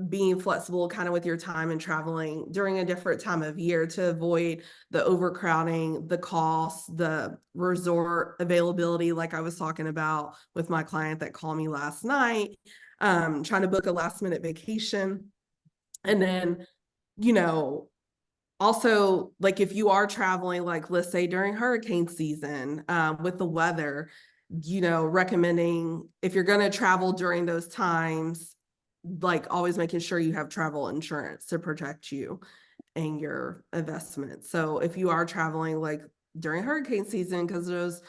being flexible kind of with your time and traveling during a different time of year to avoid the overcrowding, the cost, the resort availability, like I was talking about with my client that called me last night, trying to book a last minute vacation. And then, you know, also like if you are traveling, like let's say during hurricane season, with the weather, recommending if you're going to travel during those times, like always making sure you have travel insurance to protect you and your investment. So if you are traveling like during hurricane season, because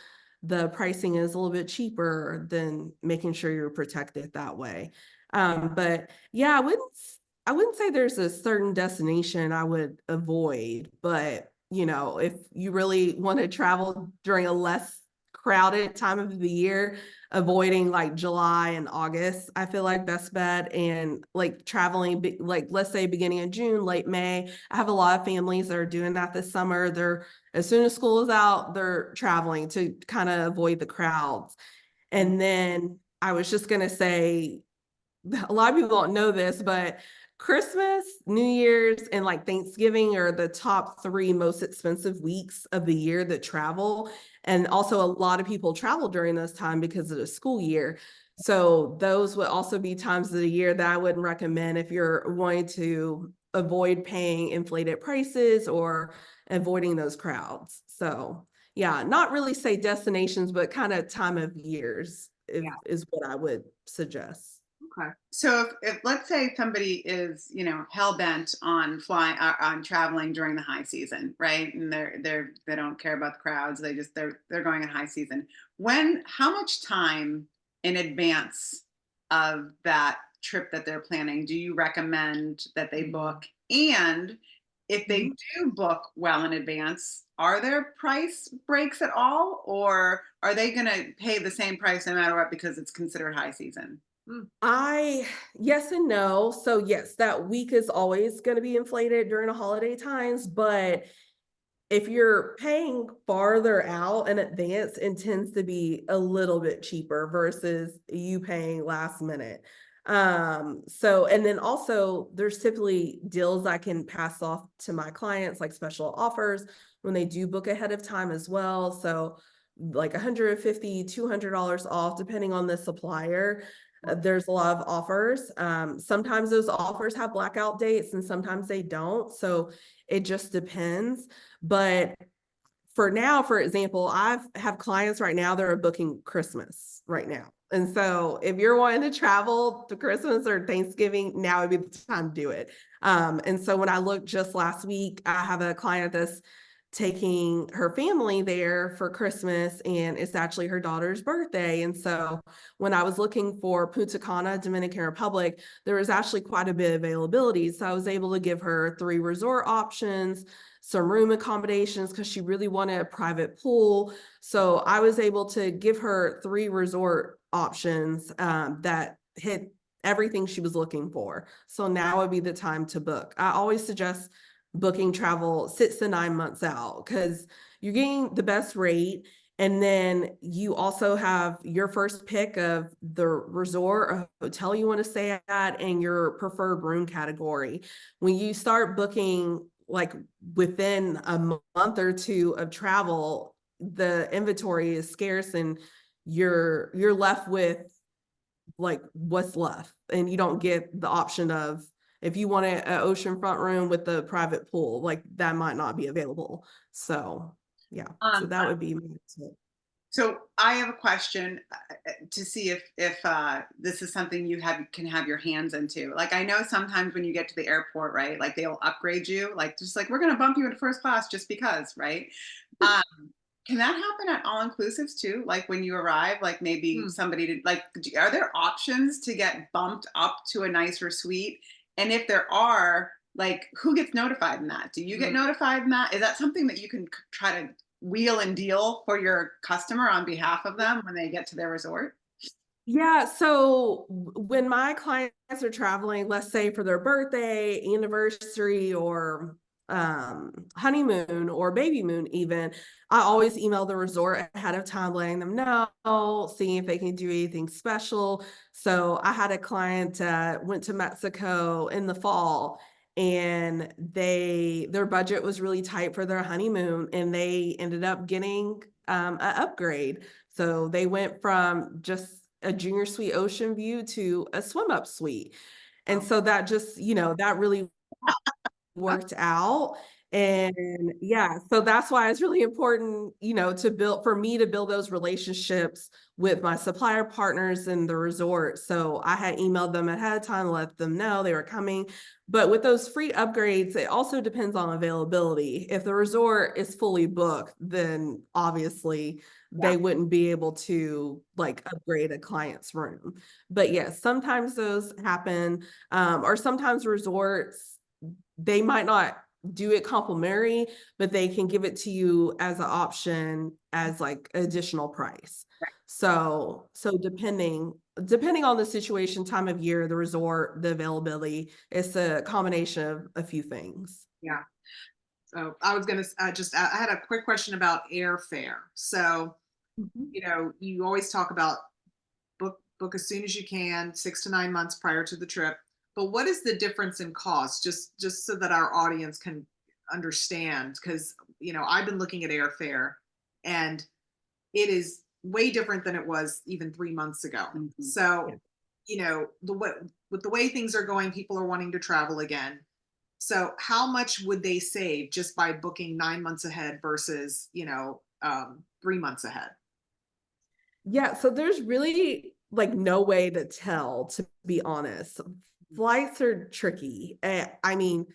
the pricing is a little bit cheaper, then making sure you're protected that way. But yeah, I wouldn't say there's a certain destination I would avoid, but if you really want to travel during a less crowded time of the year, avoiding like July and August, I feel like best bet. And like traveling, like let's say beginning of June, late May. I have a lot of families that are doing that this summer. They're as soon as school is out, they're traveling to kind of avoid the crowds. And then I was just gonna say, a lot of people don't know this, but Christmas, New Year's, and like Thanksgiving are the top three most expensive weeks of the year that travel. And also, a lot of people travel during those time because of the school year. So those would also be times of the year that I wouldn't recommend if you're wanting to avoid paying inflated prices or avoiding those crowds. So yeah, not really say destinations, but kind of time of years Yeah. is what I would suggest. Okay. So if let's say somebody is, hell bent on flying on traveling during the high season, right? And they don't care about the crowds. They're going in high season. How much time in advance of that trip that they're planning do you recommend that they book? And if they Mhm. do book well in advance, are there price breaks at all, or are they going to pay the same price no matter what because it's considered high season? Mm. Yes and no. So yes, that week is always going to be inflated during the holiday times, but if you're paying farther out in advance, it tends to be a little bit cheaper versus you paying last minute. So and then also there's typically deals I can pass off to my clients, like special offers when they do book ahead of time as well. So like 150, $200 off, depending on the supplier. There's a lot of offers. Sometimes those offers have blackout dates and sometimes they don't. So it just depends. But for now, for example, have clients right now that are booking Christmas right now. And so if you're wanting to travel to Christmas or Thanksgiving, now would be the time to do it. And so when I looked just last week, I have a client that's taking her family there for Christmas, and it's actually her daughter's birthday. And so when I was looking for Punta Cana, Dominican Republic, there was actually quite a bit of availability. So I was able to give her 3 resort options, some room accommodations because she really wanted a private pool. So I was able to give her 3 resort options that hit everything she was looking for. So now would be the time to book. I always suggest booking travel 6 to 9 months out because you're getting the best rate. And then you also have your first pick of the resort or hotel you want to stay at and your preferred room category. When you start booking like within a month or two of travel, the inventory is scarce and you're left with like what's left, and you don't get the option of if you want an oceanfront room with the private pool, like that might not be available. So yeah, so Um, that would be my tip. So I have a question to see if this is something can have your hands into. Like I know sometimes when you get to the airport, right? Like they'll upgrade you, like just like we're going to bump you into first class just because, right? Um, can that happen at all inclusives too? Like when you arrive, like maybe Mm. somebody did like, are there options to get bumped up to a nicer suite? And if there are, like who gets notified in that? Do you get Mm. notified in that? Is that something that you can try to wheel and deal for your customer on behalf of them when they get to their resort? Yeah, so when my clients are traveling, let's say for their birthday, anniversary, or honeymoon or baby moon, even, I always email the resort ahead of time, letting them know, seeing if they can do anything special. So I had a client went to Mexico in the fall, and their budget was really tight for their honeymoon, and they ended up getting an upgrade. So they went from just a junior suite ocean view to a swim up suite. And Oh, so that just, that really worked out. And yeah, so that's why it's really important, for me to build those relationships with my supplier partners in the resort. So I had emailed them ahead of time, let them know they were coming. But with those free upgrades, it also depends on availability. If the resort is fully booked, then obviously Yeah. they wouldn't be able to like upgrade a client's room. But yes, sometimes those happen. Or sometimes resorts, they might not do it complimentary, but they can give it to you as an option as like additional price. So depending on the situation, time of year, the resort, the availability, it's a combination of a few things. yeah. So I was going to I had a quick question about airfare. So, Mhm. you always talk about book as soon as you can, 6 to 9 months prior to the trip. But what is the difference in cost? Just so that our audience can understand, because I've been looking at airfare, and it is way different than it was even 3 months ago. Mhm. So, Yeah. the way with the way things are going, people are wanting to travel again. So, how much would they save just by booking 9 months ahead versus 3 months ahead? Yeah, so there's really like no way to tell, to be honest. Flights are tricky. I mean,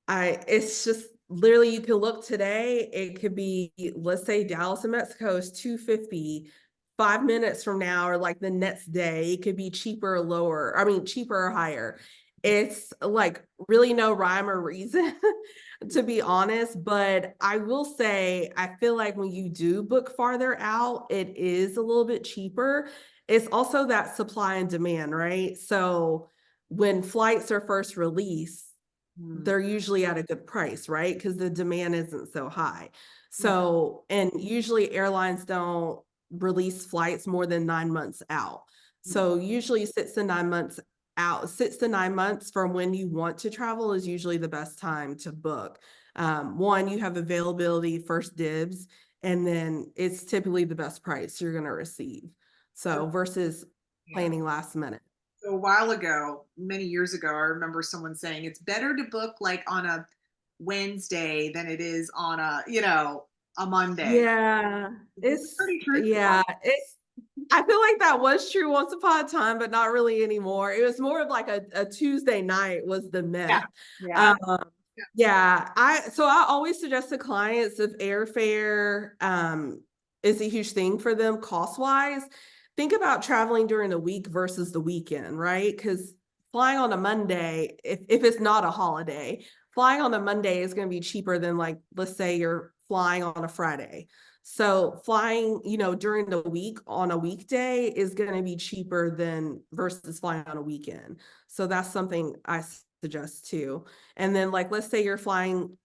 it's just literally you can look today, it could be, let's say Dallas and Mexico is 250. 5 minutes from now or like the next day, it could be cheaper or lower. I mean, cheaper or higher. It's like really no rhyme or reason, to be honest. But I will say, I feel like when you do book farther out, it is a little bit cheaper. It's also that supply and demand, right? So when flights are first released, Hmm. they're usually at a good price, right? Because the demand isn't so high. Yeah. So, and usually airlines don't release flights more than 9 months out. So usually 6 to 9 months out, 6 to 9 months from when you want to travel is usually the best time to book. One, you have availability, first dibs, and then it's typically the best price you're going to receive. So versus Yeah. planning last minute. So a while ago, many years ago, I remember someone saying it's better to book like on a Wednesday than it is on a Monday. Yeah, Is this pretty truthful? I feel like that was true once upon a time, but not really anymore. It was more of like a Tuesday night was the Yeah. myth. Yeah. Um, yeah, I always suggest to clients if airfare is a huge thing for them cost wise, think about traveling during the week versus the weekend, right? Because flying on a Monday, if it's not a holiday, flying on a Monday is going to be cheaper than like let's say you're flying on a Friday. So flying, during the week on a weekday is going to be cheaper than versus flying on a weekend. So that's something I suggest too. And then like let's say you're flying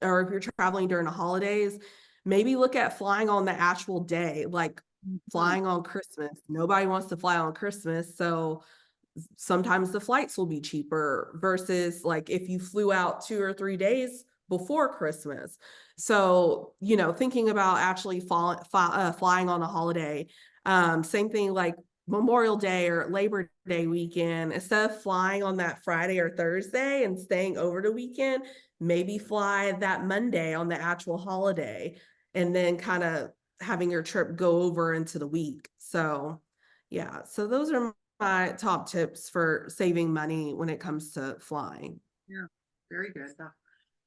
or if you're traveling during the holidays, maybe look at flying on the actual day, like Mhm. flying on Christmas. Nobody wants to fly on Christmas, so sometimes the flights will be cheaper versus like if you flew out 2 or 3 days before Christmas. So, thinking about actually flying on a holiday, same thing like Memorial Day or Labor Day weekend, instead of flying on that Friday or Thursday and staying over the weekend, maybe fly that Monday on the actual holiday and then kind of having your trip go over into the week. So, yeah, so those are my top tips for saving money when it comes to flying. Yeah, very good.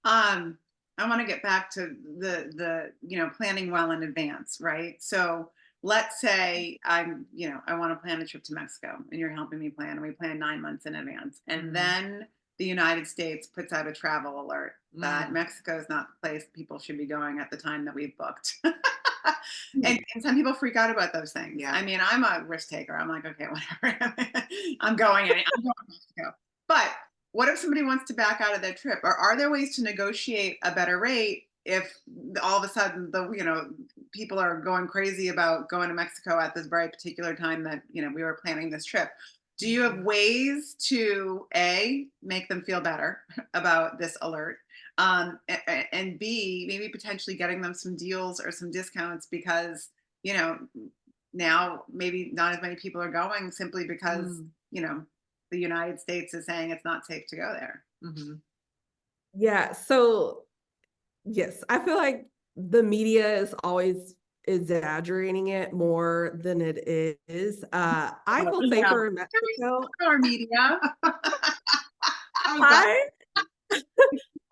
Um, I want to get back to the planning well in advance, right? So let's say I want to plan a trip to Mexico and you're helping me plan and we plan 9 months in advance. And Mm. then the United States puts out a travel alert that Mm. Mexico is not the place people should be going at the time that we've booked. And some people freak out about those things. Yeah. I mean, I'm a risk taker. I'm like, okay, whatever. I'm going. I'm going to Mexico. But what if somebody wants to back out of their trip? Or are there ways to negotiate a better rate if all of a sudden people are going crazy about going to Mexico at this very particular time that we were planning this trip? Do you have ways to make them feel better about this alert, and B, maybe potentially getting them some deals or some discounts because now maybe not as many people are going simply because the United States is saying it's not safe to go there. Mhm. Yeah, so yes, I feel like the media is always exaggerating it more than it is. I feel Yeah. safer in Mexico. Our media. I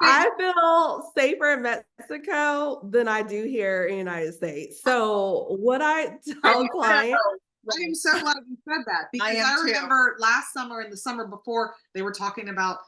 I feel safer in Mexico than I do here in the United States. So what I tell clients, I am so glad you said that because am I too. remember last summer and the summer before they were talking about,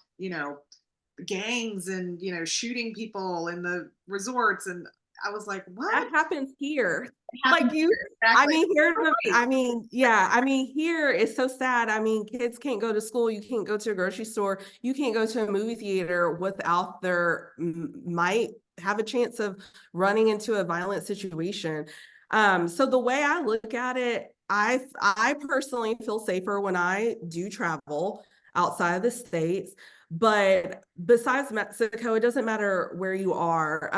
gangs and, shooting people in the resorts. And I was like, what? that happens here. Happens Like you, here, exactly. yeah, I mean, here it's so sad. I mean, kids can't go to school, you can't go to a grocery store, you can't go to a movie theater without their might have a chance of running into a violent situation. So the way I look at it, I personally feel safer when I do travel outside of the States. But besides Mexico, it doesn't matter where you are.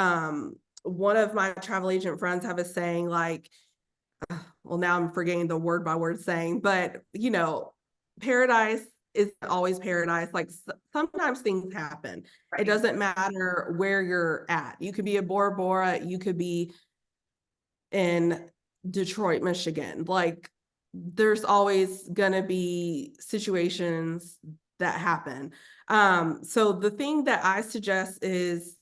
One of my travel agent friends have a saying like, well, now I'm forgetting the word by word saying, but paradise is always paradise. Like sometimes things happen. It Right. doesn't matter where you're at. You could be in Bora Bora, you could be in Detroit, Michigan. Like there's always gonna be situations that happen. So the thing that I suggest is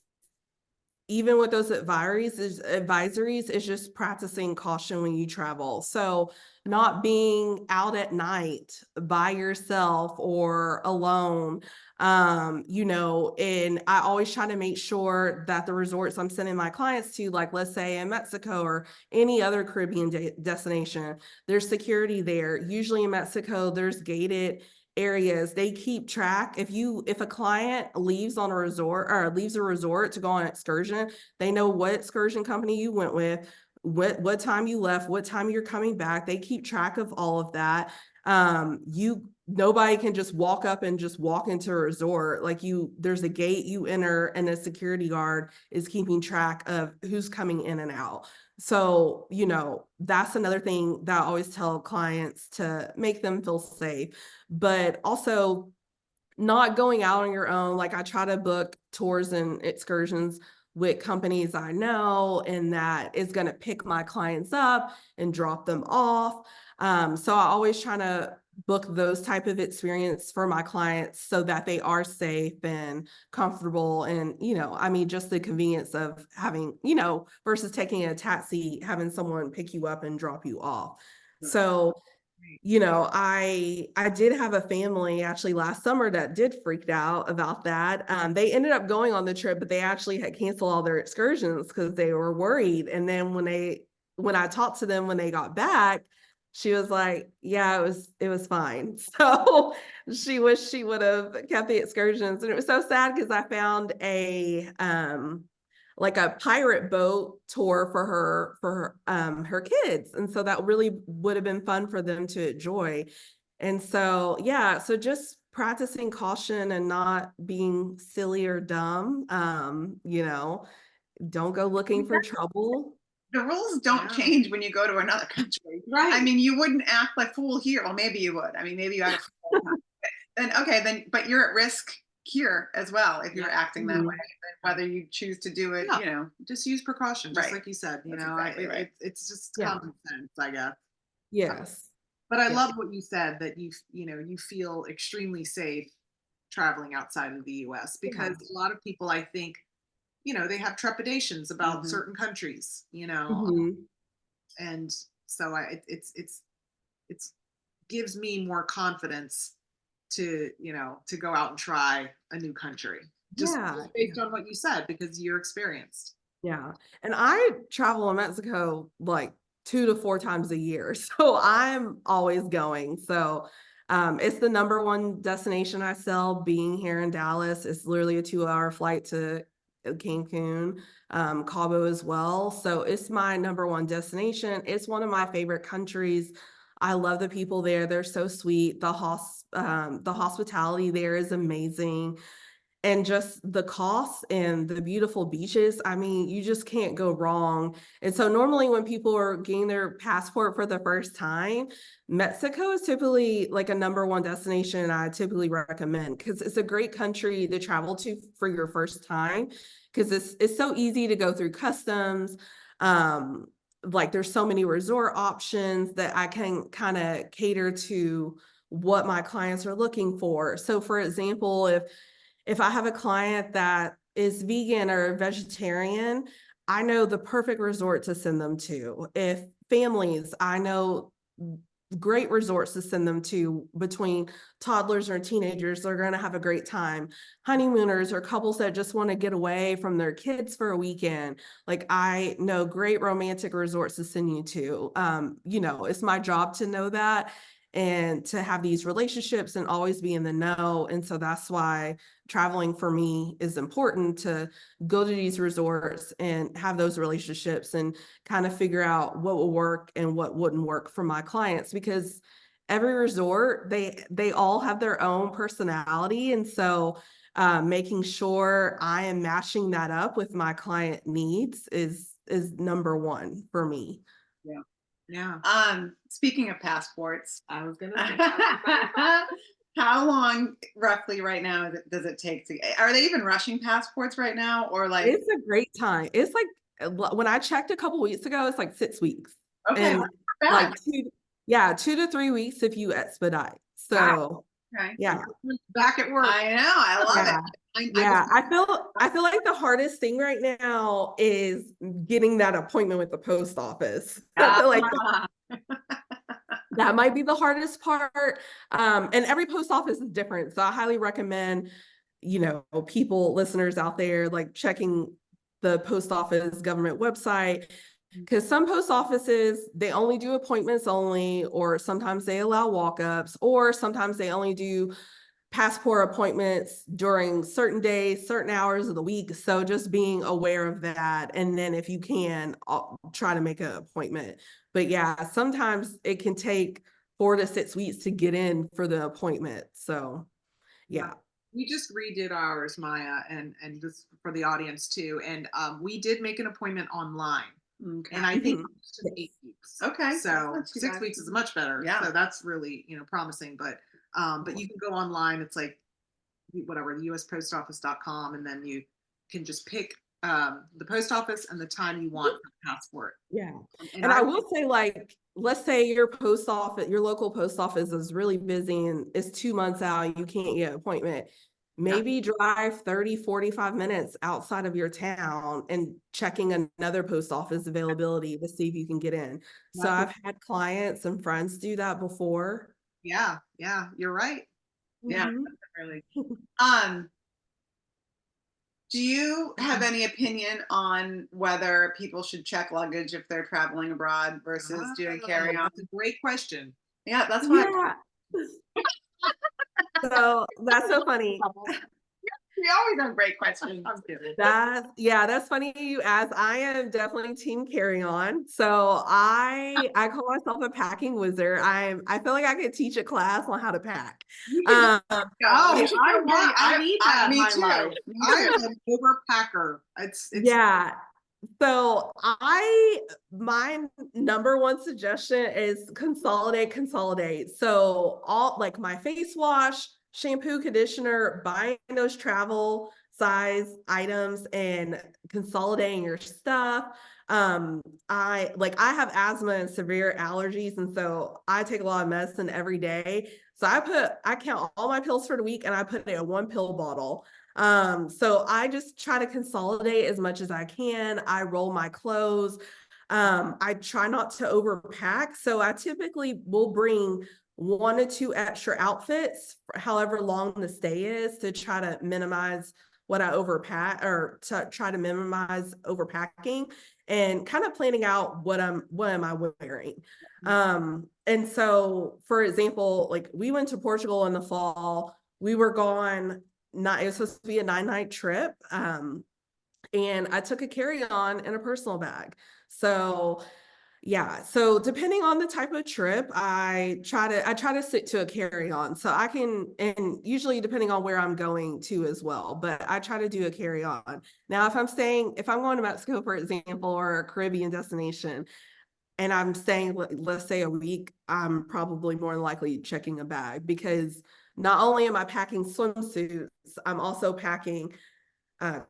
even with those advisories is just practicing caution when you travel. So not being out at night by yourself or alone. And I always try to make sure that the resorts I'm sending my clients to, like let's say in Mexico or any other Caribbean destination, there's security there. Usually in Mexico, there's gated areas. They keep track. If a client leaves on a resort or leaves a resort to go on an excursion, they know what excursion company you went with, what time you left, what time you're coming back. They keep track of all of that. Nobody can just walk up and just walk into a resort. Like there's a gate you enter and a security guard is keeping track of who's coming in and out. So, that's another thing that I always tell clients to make them feel safe, but also not going out on your own. Like I try to book tours and excursions with companies I know and that is going to pick my clients up and drop them off. So I always try to book those type of experience for my clients so that they are safe and comfortable. And, just the convenience of having, versus taking a taxi, having someone pick you up and drop you off. So I did have a family actually last summer that did freaked out about that. They ended up going on the trip, but they actually had canceled all their excursions because they were worried. And then when I talked to them when they got back, she was like, "Yeah, it was fine." So she wished she would have kept the excursions, and it was so sad because I found like a pirate boat tour for her kids. And so that really would have been fun for them to enjoy. And so, yeah, so just practicing caution and not being silly or dumb. Don't go looking for trouble. The rules don't Yeah. change when you go to another country. Right. I mean, you wouldn't act like fool here. Well, maybe you would. I mean, maybe you had a fool time. But you're at risk here as well if you're Yeah. acting that way. Whether you choose to do it, Yeah. Just use precaution, just Right. like you said. That's exactly right. It's just Yeah. common sense, I guess. Yes. But I Yeah. love what you said that you feel extremely safe traveling outside of the US because a lot of people I think, they have trepidations about Mhm. certain countries, Mhm. and so it's gives me more confidence to go out and try a new country just Yeah. based on what you said because you're experienced. Yeah. And I travel in Mexico like 2 to 4 times a year. So I'm always going. So it's the number one destination I sell being here in Dallas. It's literally a 2-hour flight to Cancun, Cabo as well. So it's my number one destination. It's one of my favorite countries. I love the people there. They're so sweet. The hospitality there is amazing, and just the costs and the beautiful beaches. I mean, you just can't go wrong. And so normally when people are getting their passport for the first time, Mexico is typically like a number one destination I typically recommend, because it's a great country to travel to for your first time, because it's so easy to go through customs. Like there's so many resort options that I can kind of cater to what my clients are looking for. So for example, if I have a client that is vegan or vegetarian, I know the perfect resort to send them to. If families, I know great resorts to send them to between toddlers or teenagers. They're going to have a great time. Honeymooners or couples that just want to get away from their kids for a weekend. Like I know great romantic resorts to send you to. It's my job to know that and to have these relationships and always be in the know. And so that's why traveling for me is important, to go to these resorts and have those relationships and kind of figure out what will work and what wouldn't work for my clients, because every resort, they all have their own personality. And so making sure I am matching that up with my client needs is number one for me. Yeah. Yeah. Speaking of passports, I was gonna say. how long roughly right now does it take to, are they even rushing passports right now, or like, It's a great time. It's like when I checked a couple weeks ago, it's like 6 weeks. okay, And not like bad. 2 to 3 weeks if you expedite. Wow. So Okay. yeah. Back at work. I know, I love Yeah. it. Yeah. I feel like the hardest thing right now is getting that appointment with the post office. I feel like Ah, that might be the hardest part. And every post office is different. So I highly recommend, people, listeners out there, like checking the post office government website, because some post offices, they only do appointments only, or sometimes they allow walk-ups, or sometimes they only do passport appointments during certain days, certain hours of the week. So just being aware of that. And then if you can, try to make an appointment. But yeah, sometimes it can take 4 to 6 weeks to get in for the appointment. So yeah. We just redid ours, Maya, and just for the audience too. And we did make an appointment online. okay. And I think Mhm. it took 8 weeks. Okay, So that's not too 6 weeks bad. is much better. Yeah. So that's really, promising. But you can go online. It's like whatever, the USPostOffice.com, and then you can just pick the post office and the time you want for the passport. Yeah. And And I I will say, like, let's say your post office, your local post office is really busy and it's 2 months out, you can't get an appointment. yeah, Maybe drive 30, 45 minutes outside of your town and checking another post office availability to see if you can get in. So that's I've had clients and friends do that before. yeah, you're right. Yeah, Mhm. really. Um, do you have Mhm. any opinion on whether people should check luggage if they're traveling abroad versus doing Oh, carry-on? that's a great question. Yeah, that's why Yeah. So that's so funny. we always have great questions. I'm kidding. That's funny you ask. I am definitely team carry on. So I call myself a packing wizard. I feel like I could teach a class on how to pack. You can Um, Oh, You should I go want. I need that in me my too. life. Me I too. am an overpacker. It's yeah. So my number one suggestion is consolidate. So all like my face wash, shampoo, conditioner, buying those travel size items and consolidating your stuff. I have asthma and severe allergies, and so I take a lot of medicine every day. So I count all my pills for the week and I put it in a 1 pill bottle. So I just try to consolidate as much as I can. I roll my clothes. I try not to overpack. So I typically will bring 1 or 2 extra outfits, however long the stay is, to try to minimize what I overpack, or to try to minimize overpacking, and kind of planning out what am I wearing. And so, for example, like we went to Portugal in the fall. We were gone, not it was supposed to be a 9-night trip. And I took a carry-on and a personal bag. So yeah, so depending on the type of trip, I try to stick to a carry-on. So I can, and usually depending on where I'm going to as well, but I try to do a carry-on. Now, if I'm going to Mexico, for example, or a Caribbean destination, and I'm staying, let's say a week, I'm probably more than likely checking a bag, because not only am I packing swimsuits, I'm also packing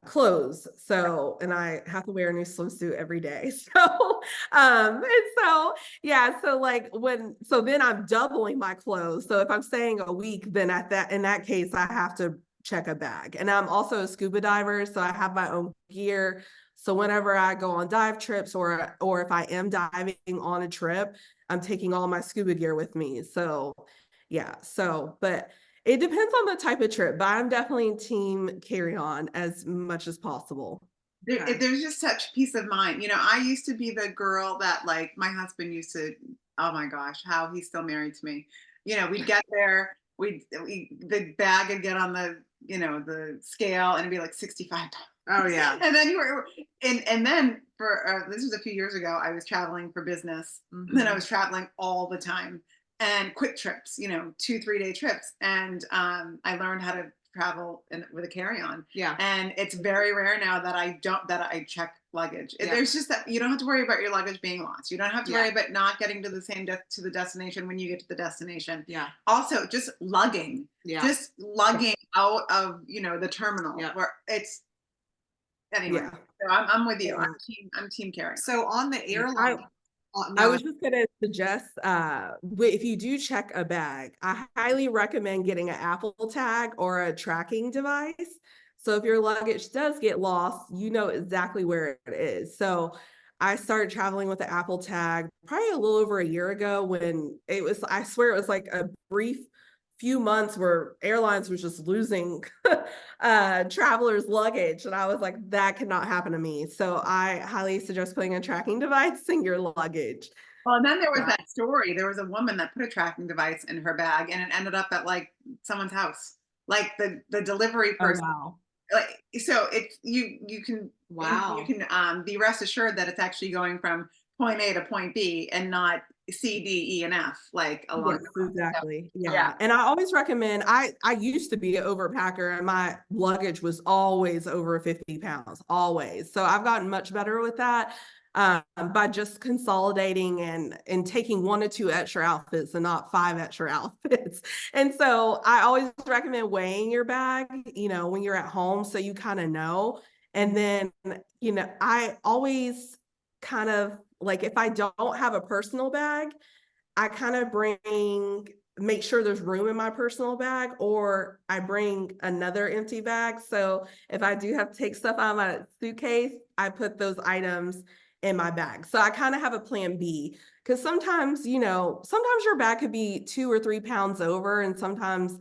clothes. So, and I have to wear a new swimsuit every day. And so, yeah, so like so then I'm doubling my clothes. So if I'm staying a week, then in that case, I have to check a bag. And I'm also a scuba diver, so I have my own gear. So whenever I go on dive trips, or if I am diving on a trip, I'm taking all my scuba gear with me. So yeah, but it depends on the type of trip, but I'm definitely team carry on as much as possible. There's just such peace of mind. I used to be the girl that, like, my husband used to, oh my gosh, how he's still married to me. We'd get there, the bag would get on the scale, and it'd be like 65. Oh yeah. And then and then for this was a few years ago, I was traveling for business, and I was traveling all the time, and quick trips, 2-3 day trips. And I learned how to travel with a carry-on. Yeah. And it's very rare now that I check luggage. Yeah. There's just that you don't have to worry about your luggage being lost. You don't have to Yeah. worry about not getting to the destination when you get to the destination. Yeah. Also, just lugging. Yeah. Just lugging out of the terminal, Yeah. where it's anyway. Yeah. So I'm with you. Yeah. I'm team carry. So on the airline, I now, was just gonna suggest, if you do check a bag, I highly recommend getting an Apple tag or a tracking device. So if your luggage does get lost, you know exactly where it is. So I started traveling with the Apple tag probably a little over a year ago, when I swear it was like a brief few months where airlines was just losing travelers' luggage. And I was like, that cannot happen to me. So I highly suggest putting a tracking device in your luggage. Well, and then there was Yeah. that story. There was a woman that put a tracking device in her bag, and it ended up at, like, someone's house. Like, the delivery Oh, person. wow. Like, so it's you can Wow. you can be rest assured that it's actually going from point A to point B, and not C, D, E, and F, like along Yes, the road. exactly. Yeah. Yeah. And I always recommend, I used to be an overpacker, and my luggage was always over 50 pounds, always. So I've gotten much better with that, by just consolidating and taking 1 or 2 extra outfits and not 5 extra outfits. And so I always recommend weighing your bag, when you're at home, so you kind of know. And then, I always kind of, like, if I don't have a personal bag, I kind of make sure there's room in my personal bag, or I bring another empty bag. So if I do have to take stuff out of my suitcase, I put those items in my bag. So I kind of have a plan B, because sometimes your bag could be 2 or 3 pounds over, and sometimes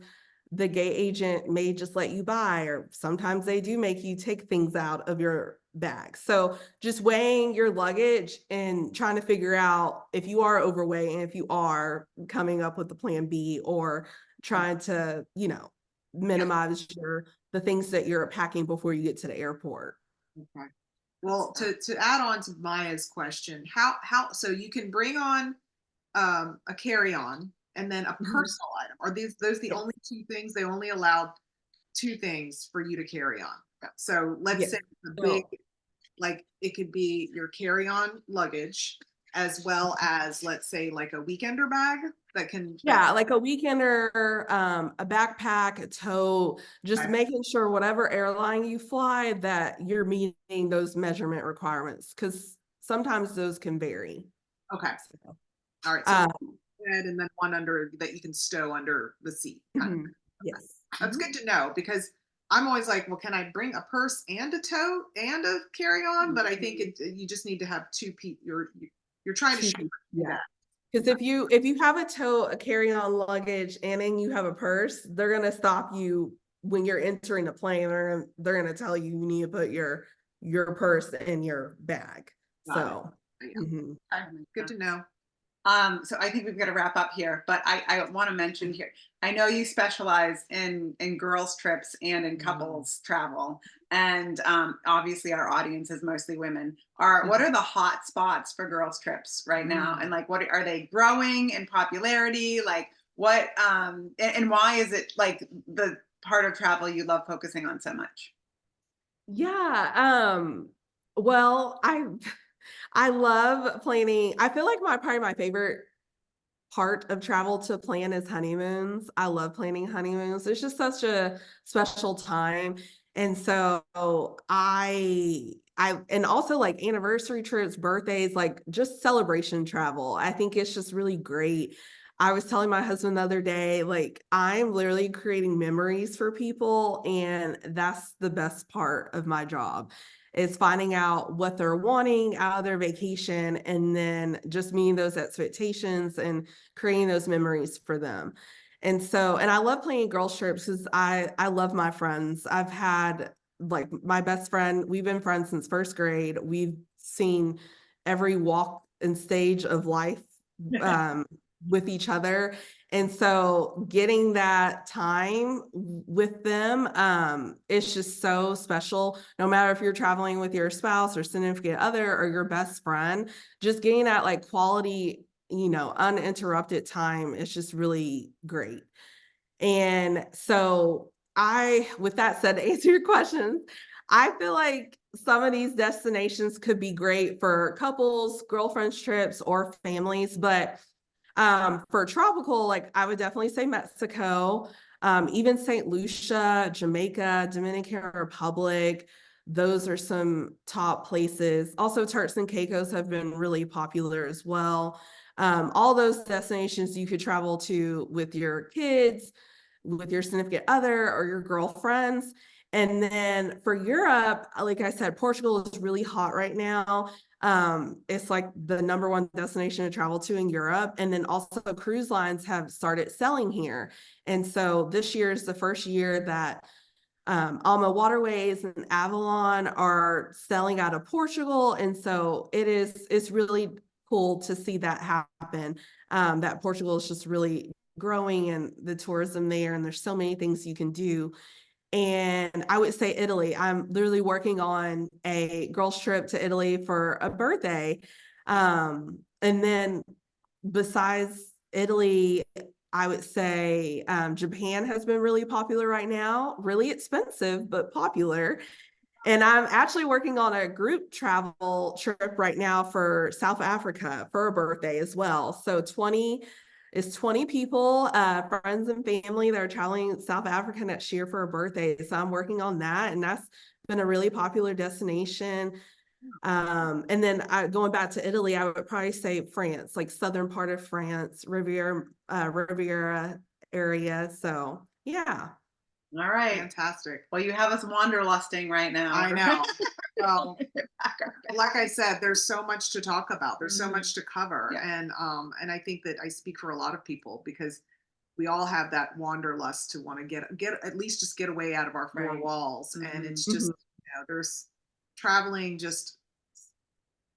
the gate agent may just let you buy, or sometimes they do make you take things out of your bag. So just weighing your luggage and trying to figure out if you are overweight, and if you are coming up with the plan B, or trying to, minimize the things that you're packing before you get to the airport. Okay. Well, to add on to Maya's question, how so you can bring on a carry-on and then a personal item. Are those the only 2 things? They only allowed 2 things for you to carry on. So let's Yes. say the big, like, it could be your carry-on luggage, as well as, let's say, like a weekender bag that can. Yeah, like a weekender, a backpack, a tote, just Okay. making sure whatever airline you fly, that you're meeting those measurement requirements, because sometimes those can vary. Okay. So, All right. So um, bed, and then one under that you can stow under the seat. mhm, yes. That's good to know, because I'm always like, well, can I bring a purse and a tote and a carry-on? But I think you just need to have 2 people. You're trying to Two shoot people, for yeah. that. Because if you have a tote, a carry-on luggage, and then you have a purse, they're gonna stop you when you're entering the plane, they're gonna tell you you need to put your purse in your bag. Got So it. Yeah. mhm. Good to know. So I think we've got to wrap up here, but I want to mention here, I know you specialize in girls trips and in couples travel. And obviously our audience is mostly women. What are the hot spots for girls trips right now? And like, what are they growing in popularity? Like what, and why is it like the part of travel you love focusing on so much? Yeah, well, I love planning. I feel like probably my favorite part of travel to plan is honeymoons. I love planning honeymoons. It's just such a special time. And so and also like anniversary trips, birthdays, like just celebration travel. I think it's just really great. I was telling my husband the other day, like I'm literally creating memories for people, and that's the best part of my job is finding out what they're wanting out of their vacation and then just meeting those expectations and creating those memories for them. And so, and I love planning girls trips because I love my friends. I've had like my best friend, we've been friends since first grade. We've seen every walk and stage of life with each other. And so getting that time with them, it's just so special. No matter if you're traveling with your spouse or significant other or your best friend, just getting that like quality, uninterrupted time is just really great. And so with that said, to answer your questions, I feel like some of these destinations could be great for couples, girlfriends trips, or families, but for tropical, like I would definitely say Mexico, even St. Lucia, Jamaica, Dominican Republic. Those are some top places. Also, Turks and Caicos have been really popular as well. All those destinations you could travel to with your kids, with your significant other, or your girlfriends. And then for Europe, like I said, Portugal is really hot right now. It's like the number one destination to travel to in Europe. And then also cruise lines have started selling here. And so this year is the first year that Alma Waterways and Avalon are selling out of Portugal. And so it's really cool to see that happen. That Portugal is just really growing and the tourism there, and there's so many things you can do. And I would say Italy. I'm literally working on a girls trip to Italy for a birthday. And then besides Italy, I would say Japan has been really popular right now, really expensive, but popular. And I'm actually working on a group travel trip right now for South Africa for a birthday as well. So 20 people, friends and family that are traveling South Africa next year for a birthday. So I'm working on that, and that's been a really popular destination. And then going back to Italy, I would probably say France, like southern part of France, Riviera area. So yeah. All right. Fantastic. Well, you have us wanderlusting right now. I know. Well, like I said, there's so much to talk about. There's so much to cover. Yeah. And I think that I speak for a lot of people because we all have that wanderlust to want to get at least just get away out of our four Right. walls. And it's Mhm. just, there's traveling just,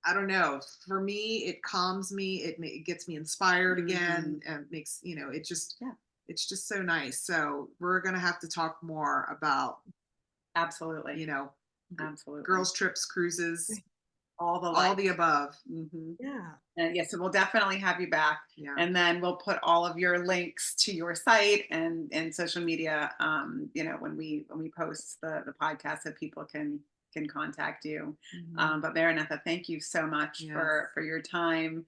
I don't know. For me, it calms me. It gets me inspired again, and makes it's just so nice. So we're gonna have to talk more about Absolutely. g- Absolutely. girls trips, cruises, All the all the above. Yeah. Yeah, so we'll definitely have you back. Yeah. And then we'll put all of your links to your site and social media, when we post the podcast so people can contact you. But Maranatha, thank you so much Yes. for your time.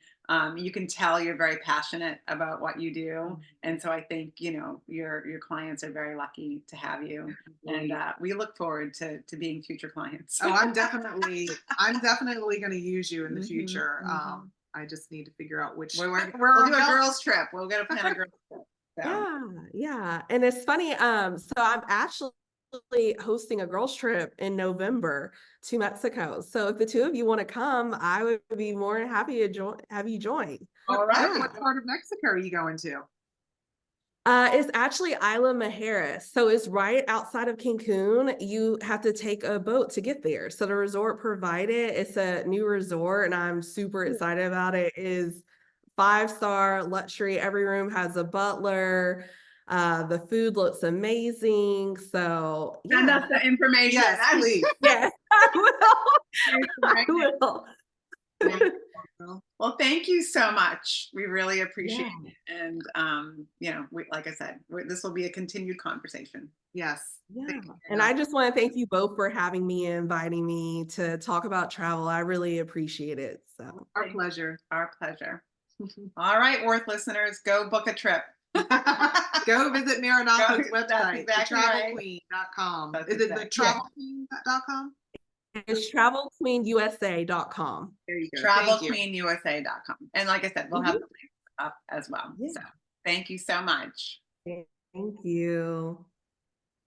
You can tell you're very passionate about what you do. And so I think, your clients are very lucky to have you. And we look forward to being future clients. Oh, I'm definitely going to use you in the Mhm, future. mhm. I just need to figure out which We'll do a going. girls trip. We'll get a plan a girls trip. So. Yeah, yeah. And it's funny, so I'm actually hosting a girls trip in November to Mexico. So if the two of you want to come, I would be more than happy to have you join. All right. What part of Mexico are you going to? It's actually Isla Mujeres. So it's right outside of Cancun. You have to take a boat to get there. So the resort provided, it's a new resort and I'm super excited about it. It is 5-star luxury. Every room has a butler. The food looks amazing. So Send yeah. us the information. Yes, please. Yes, I will. I Right. will. Well, thank you so much. We really appreciate Yeah. it. And, you know, like I said, this will be a continued conversation. Yes. Yeah. Thank you, And Mariana. I just want to thank you both for having me and inviting me to talk about travel. I really appreciate it. So Our pleasure. Our pleasure. All right, Worth listeners, go book a trip. Go visit Maranatha's Go, that's website, exactly right. thetravelqueen.com. That's Is it the exactly- travelqueen.com? it's travelqueenusa.com. There you go. Thank you. TravelQueenUSA.com. And like I said, we'll have the link up as well. Yeah. So thank you so much. Thank you.